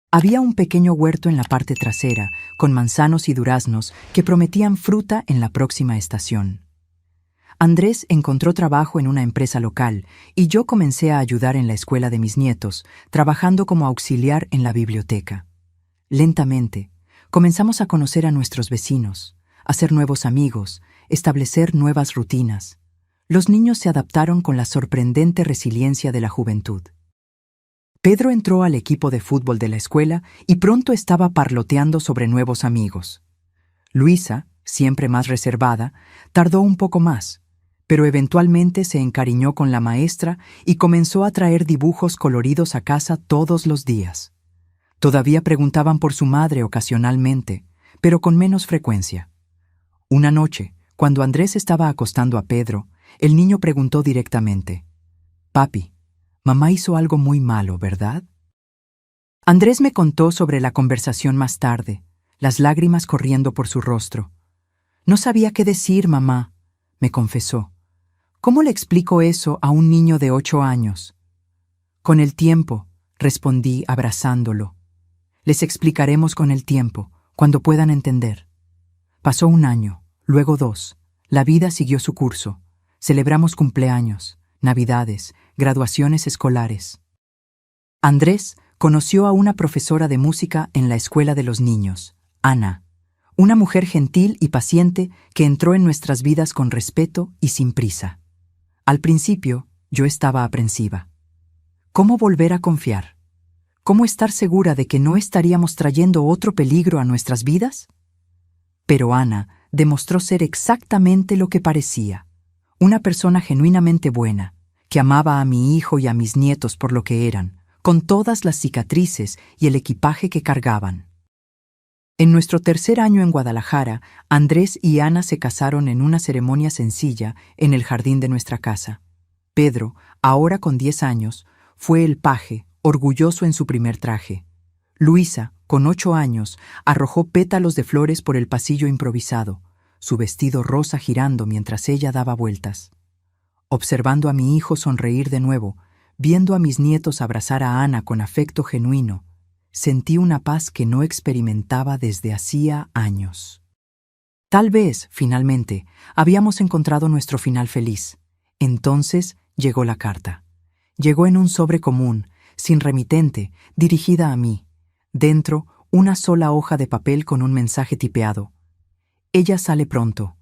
Había un pequeño huerto en la parte trasera, con manzanos y duraznos que prometían fruta en la próxima estación. Andrés encontró trabajo en una empresa local y yo comencé a ayudar en la escuela de mis nietos, trabajando como auxiliar en la biblioteca. Lentamente, comenzamos a conocer a nuestros vecinos, hacer nuevos amigos, establecer nuevas rutinas. Los niños se adaptaron con la sorprendente resiliencia de la juventud. Pedro entró al equipo de fútbol de la escuela y pronto estaba parloteando sobre nuevos amigos. Luisa, siempre más reservada, tardó un poco más, pero eventualmente se encariñó con la maestra y comenzó a traer dibujos coloridos a casa todos los días. Todavía preguntaban por su madre ocasionalmente, pero con menos frecuencia. Una noche, cuando Andrés estaba acostando a Pedro, el niño preguntó directamente: «Papi, mamá hizo algo muy malo, ¿verdad?». Andrés me contó sobre la conversación más tarde, las lágrimas corriendo por su rostro. «No sabía qué decir, mamá», me confesó. «¿Cómo le explico eso a un niño de 8 años?» «Con el tiempo», respondí abrazándolo. «Les explicaremos con el tiempo, cuando puedan entender». Pasó 1 año, luego 2. La vida siguió su curso. Celebramos cumpleaños, navidades, graduaciones escolares. Andrés conoció a una profesora de música en la escuela de los niños, Ana, una mujer gentil y paciente que entró en nuestras vidas con respeto y sin prisa. Al principio, yo estaba aprensiva. ¿Cómo volver a confiar? ¿Cómo estar segura de que no estaríamos trayendo otro peligro a nuestras vidas? Pero Ana demostró ser exactamente lo que parecía, una persona genuinamente buena, que amaba a mi hijo y a mis nietos por lo que eran, con todas las cicatrices y el equipaje que cargaban. En nuestro 3er año en Guadalajara, Andrés y Ana se casaron en una ceremonia sencilla en el jardín de nuestra casa. Pedro, ahora con 10 años, fue el paje, orgulloso en su primer traje. Luisa, con 8 años, arrojó pétalos de flores por el pasillo improvisado, su vestido rosa girando mientras ella daba vueltas. Observando a mi hijo sonreír de nuevo, viendo a mis nietos abrazar a Ana con afecto genuino, sentí una paz que no experimentaba desde hacía años. Tal vez, finalmente, habíamos encontrado nuestro final feliz. Entonces llegó la carta. Llegó en un sobre común, sin remitente, dirigida a mí. Dentro, una sola hoja de papel con un mensaje tipeado. «Ella sale pronto.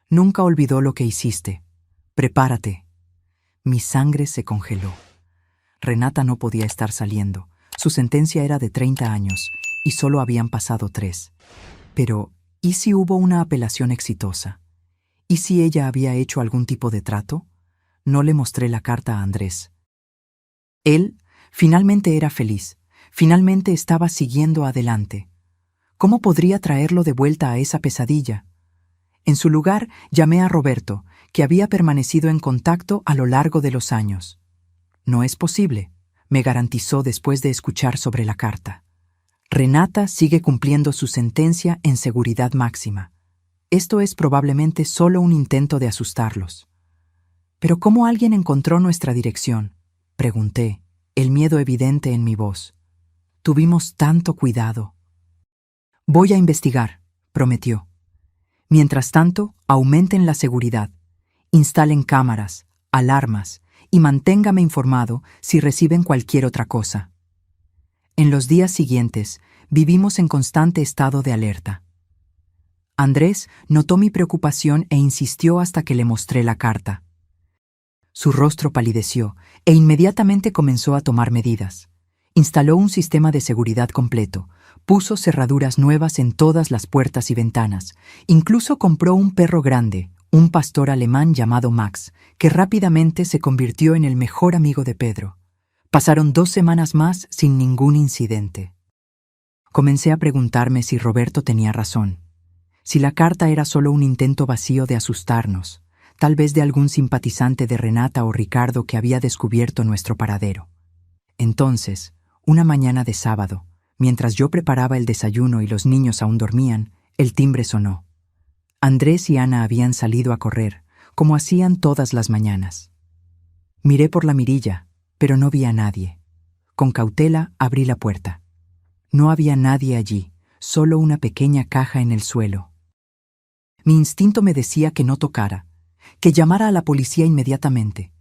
Nunca olvidó lo que hiciste. Prepárate». Mi sangre se congeló. Renata no podía estar saliendo. Su sentencia era de 30 años y solo habían pasado 3. Pero, ¿y si hubo una apelación exitosa? ¿Y si ella había hecho algún tipo de trato? No le mostré la carta a Andrés. Él finalmente era feliz. Finalmente estaba siguiendo adelante. ¿Cómo podría traerlo de vuelta a esa pesadilla? En su lugar, llamé a Roberto, que había permanecido en contacto a lo largo de los años. «No es posible», me garantizó después de escuchar sobre la carta. «Renata sigue cumpliendo su sentencia en seguridad máxima. Esto es probablemente solo un intento de asustarlos». «¿Pero cómo alguien encontró nuestra dirección?», pregunté, el miedo evidente en mi voz. «Tuvimos tanto cuidado». «Voy a investigar», prometió. «Mientras tanto, aumenten la seguridad, instalen cámaras, alarmas y manténgame informado si reciben cualquier otra cosa». En los días siguientes, vivimos en constante estado de alerta. Andrés notó mi preocupación e insistió hasta que le mostré la carta. Su rostro palideció e inmediatamente comenzó a tomar medidas. Instaló un sistema de seguridad completo, puso cerraduras nuevas en todas las puertas y ventanas, incluso compró un perro grande, un pastor alemán llamado Max, que rápidamente se convirtió en el mejor amigo de Pedro. Pasaron 2 semanas más sin ningún incidente. Comencé a preguntarme si Roberto tenía razón, si la carta era solo un intento vacío de asustarnos, tal vez de algún simpatizante de Renata o Ricardo que había descubierto nuestro paradero. Entonces, una mañana de sábado, mientras yo preparaba el desayuno y los niños aún dormían, el timbre sonó. Andrés y Ana habían salido a correr, como hacían todas las mañanas. Miré por la mirilla, pero no vi a nadie. Con cautela abrí la puerta. No había nadie allí, solo una pequeña caja en el suelo. Mi instinto me decía que no tocara, que llamara a la policía inmediatamente.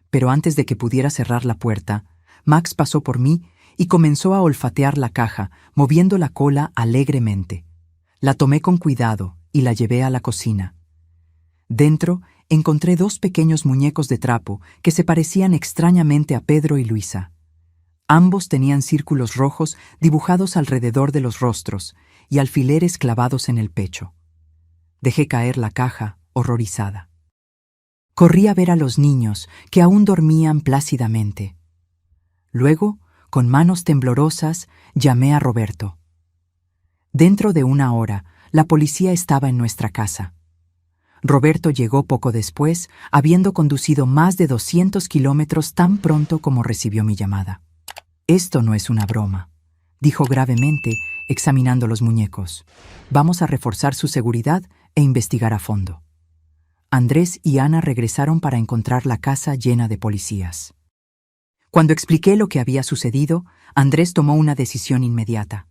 Pero antes de que pudiera cerrar la puerta, Max pasó por mí y comenzó a olfatear la caja, moviendo la cola alegremente. La tomé con cuidado y la llevé a la cocina. Dentro encontré dos pequeños muñecos de trapo que se parecían extrañamente a Pedro y Luisa. Ambos tenían círculos rojos dibujados alrededor de los rostros y alfileres clavados en el pecho. Dejé caer la caja, horrorizada. Corrí a ver a los niños, que aún dormían plácidamente. Luego, con manos temblorosas, llamé a Roberto. Dentro de una hora, la policía estaba en nuestra casa. Roberto llegó poco después, habiendo conducido más de 200 kilómetros tan pronto como recibió mi llamada. «Esto no es una broma», dijo gravemente, examinando los muñecos. «Vamos a reforzar su seguridad e investigar a fondo». Andrés y Ana regresaron para encontrar la casa llena de policías. Cuando expliqué lo que había sucedido, Andrés tomó una decisión inmediata.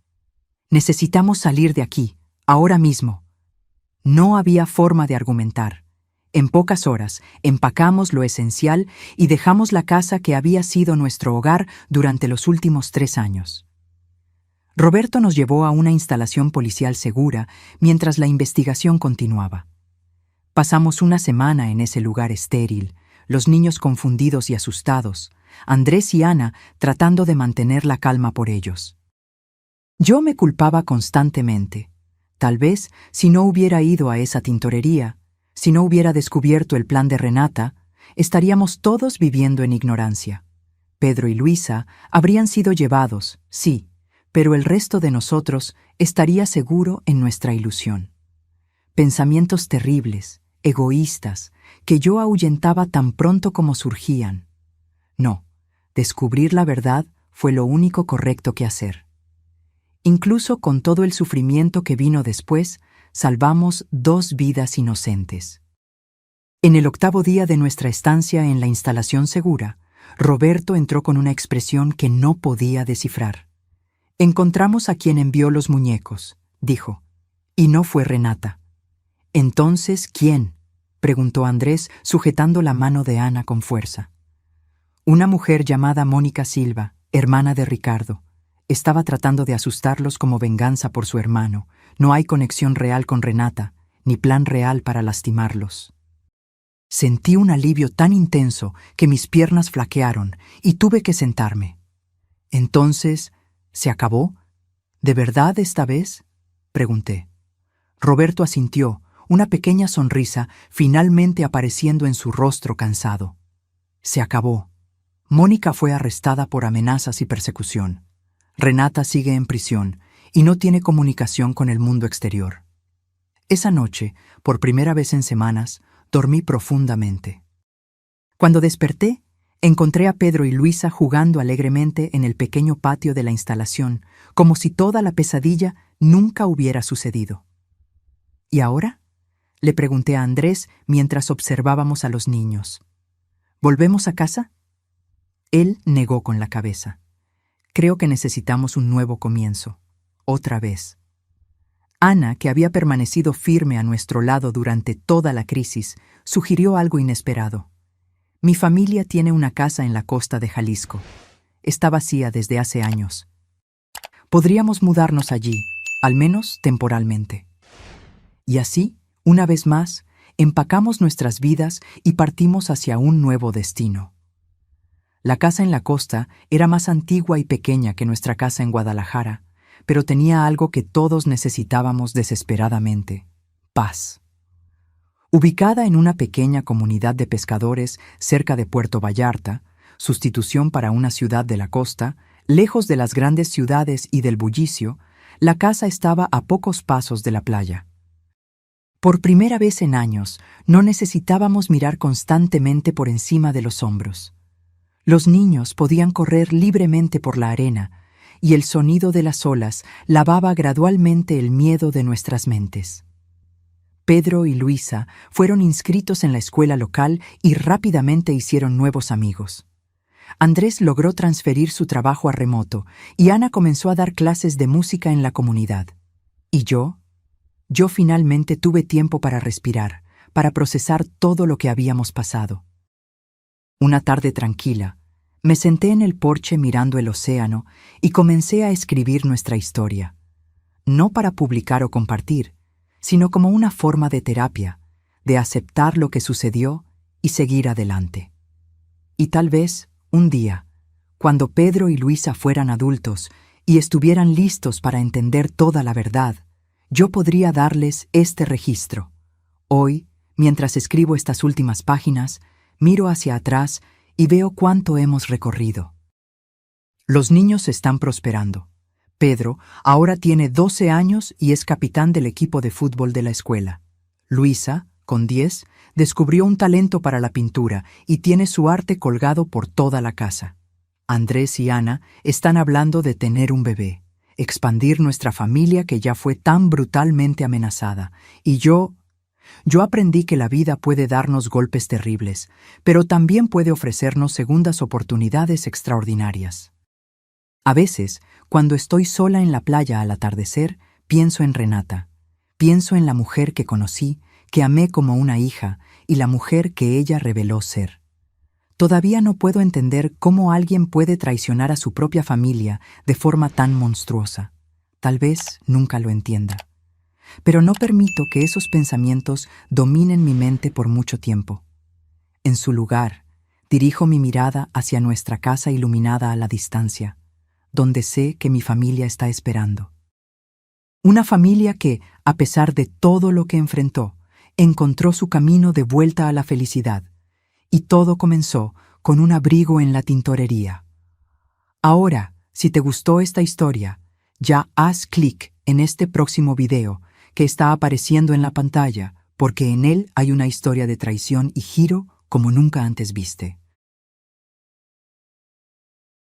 «Necesitamos salir de aquí, ahora mismo». No había forma de argumentar. En pocas horas, empacamos lo esencial y dejamos la casa que había sido nuestro hogar durante los últimos 3 años. Roberto nos llevó a una instalación policial segura mientras la investigación continuaba. Pasamos una semana en ese lugar estéril, los niños confundidos y asustados, Andrés y Ana tratando de mantener la calma por ellos. Yo me culpaba constantemente. Tal vez, si no hubiera ido a esa tintorería, si no hubiera descubierto el plan de Renata, estaríamos todos viviendo en ignorancia. Pedro y Luisa habrían sido llevados, sí, pero el resto de nosotros estaría seguro en nuestra ilusión. Pensamientos terribles, egoístas, que yo ahuyentaba tan pronto como surgían. No, descubrir la verdad fue lo único correcto que hacer. Incluso con todo el sufrimiento que vino después, salvamos 2 vidas inocentes. En el 8º día de nuestra estancia en la instalación segura, Roberto entró con una expresión que no podía descifrar. «Encontramos a quien envió los muñecos», dijo, «y no fue Renata». «Entonces, ¿quién?», preguntó Andrés, sujetando la mano de Ana con fuerza. «Una mujer llamada Mónica Silva, hermana de Ricardo. Estaba tratando de asustarlos como venganza por su hermano. No hay conexión real con Renata, ni plan real para lastimarlos». Sentí un alivio tan intenso que mis piernas flaquearon y tuve que sentarme. «Entonces, ¿se acabó? ¿De verdad esta vez?», pregunté. Roberto asintió, una pequeña sonrisa finalmente apareciendo en su rostro cansado. «Se acabó. Mónica fue arrestada por amenazas y persecución. Renata sigue en prisión y no tiene comunicación con el mundo exterior». Esa noche, por primera vez en semanas, dormí profundamente. Cuando desperté, encontré a Pedro y Luisa jugando alegremente en el pequeño patio de la instalación, como si toda la pesadilla nunca hubiera sucedido. «¿Y ahora?», le pregunté a Andrés mientras observábamos a los niños. «¿Volvemos a casa?». Él negó con la cabeza. «Creo que necesitamos un nuevo comienzo, otra vez». Ana, que había permanecido firme a nuestro lado durante toda la crisis, sugirió algo inesperado. «Mi familia tiene una casa en la costa de Jalisco. Está vacía desde hace años. Podríamos mudarnos allí, al menos temporalmente». Y así, una vez más, empacamos nuestras vidas y partimos hacia un nuevo destino. La casa en la costa era más antigua y pequeña que nuestra casa en Guadalajara, pero tenía algo que todos necesitábamos desesperadamente: paz. Ubicada en una pequeña comunidad de pescadores cerca de Puerto Vallarta, sustitución para una ciudad de la costa, lejos de las grandes ciudades y del bullicio, la casa estaba a pocos pasos de la playa. Por primera vez en años, no necesitábamos mirar constantemente por encima de los hombros. Los niños podían correr libremente por la arena, y el sonido de las olas lavaba gradualmente el miedo de nuestras mentes. Pedro y Luisa fueron inscritos en la escuela local y rápidamente hicieron nuevos amigos. Andrés logró transferir su trabajo a remoto y Ana comenzó a dar clases de música en la comunidad. ¿Y yo? Yo finalmente tuve tiempo para respirar, para procesar todo lo que habíamos pasado. Una tarde tranquila, me senté en el porche mirando el océano y comencé a escribir nuestra historia. No para publicar o compartir, sino como una forma de terapia, de aceptar lo que sucedió y seguir adelante. Y tal vez, un día, cuando Pedro y Luisa fueran adultos y estuvieran listos para entender toda la verdad, yo podría darles este registro. Hoy, mientras escribo estas últimas páginas, miro hacia atrás y veo cuánto hemos recorrido. Los niños están prosperando. Pedro ahora tiene 12 años y es capitán del equipo de fútbol de la escuela. Luisa, con 10, descubrió un talento para la pintura y tiene su arte colgado por toda la casa. Andrés y Ana están hablando de tener un bebé, expandir nuestra familia que ya fue tan brutalmente amenazada. Y yo aprendí que la vida puede darnos golpes terribles, pero también puede ofrecernos segundas oportunidades extraordinarias. A veces, cuando estoy sola en la playa al atardecer, pienso en Renata. Pienso en la mujer que conocí, que amé como una hija, y la mujer que ella reveló ser. Todavía no puedo entender cómo alguien puede traicionar a su propia familia de forma tan monstruosa. Tal vez nunca lo entienda. Pero no permito que esos pensamientos dominen mi mente por mucho tiempo. En su lugar, dirijo mi mirada hacia nuestra casa iluminada a la distancia, donde sé que mi familia está esperando. Una familia que, a pesar de todo lo que enfrentó, encontró su camino de vuelta a la felicidad, y todo comenzó con un abrigo en la tintorería. Ahora, si te gustó esta historia, ya haz clic en este próximo video que está apareciendo en la pantalla, porque en él hay una historia de traición y giro como nunca antes viste.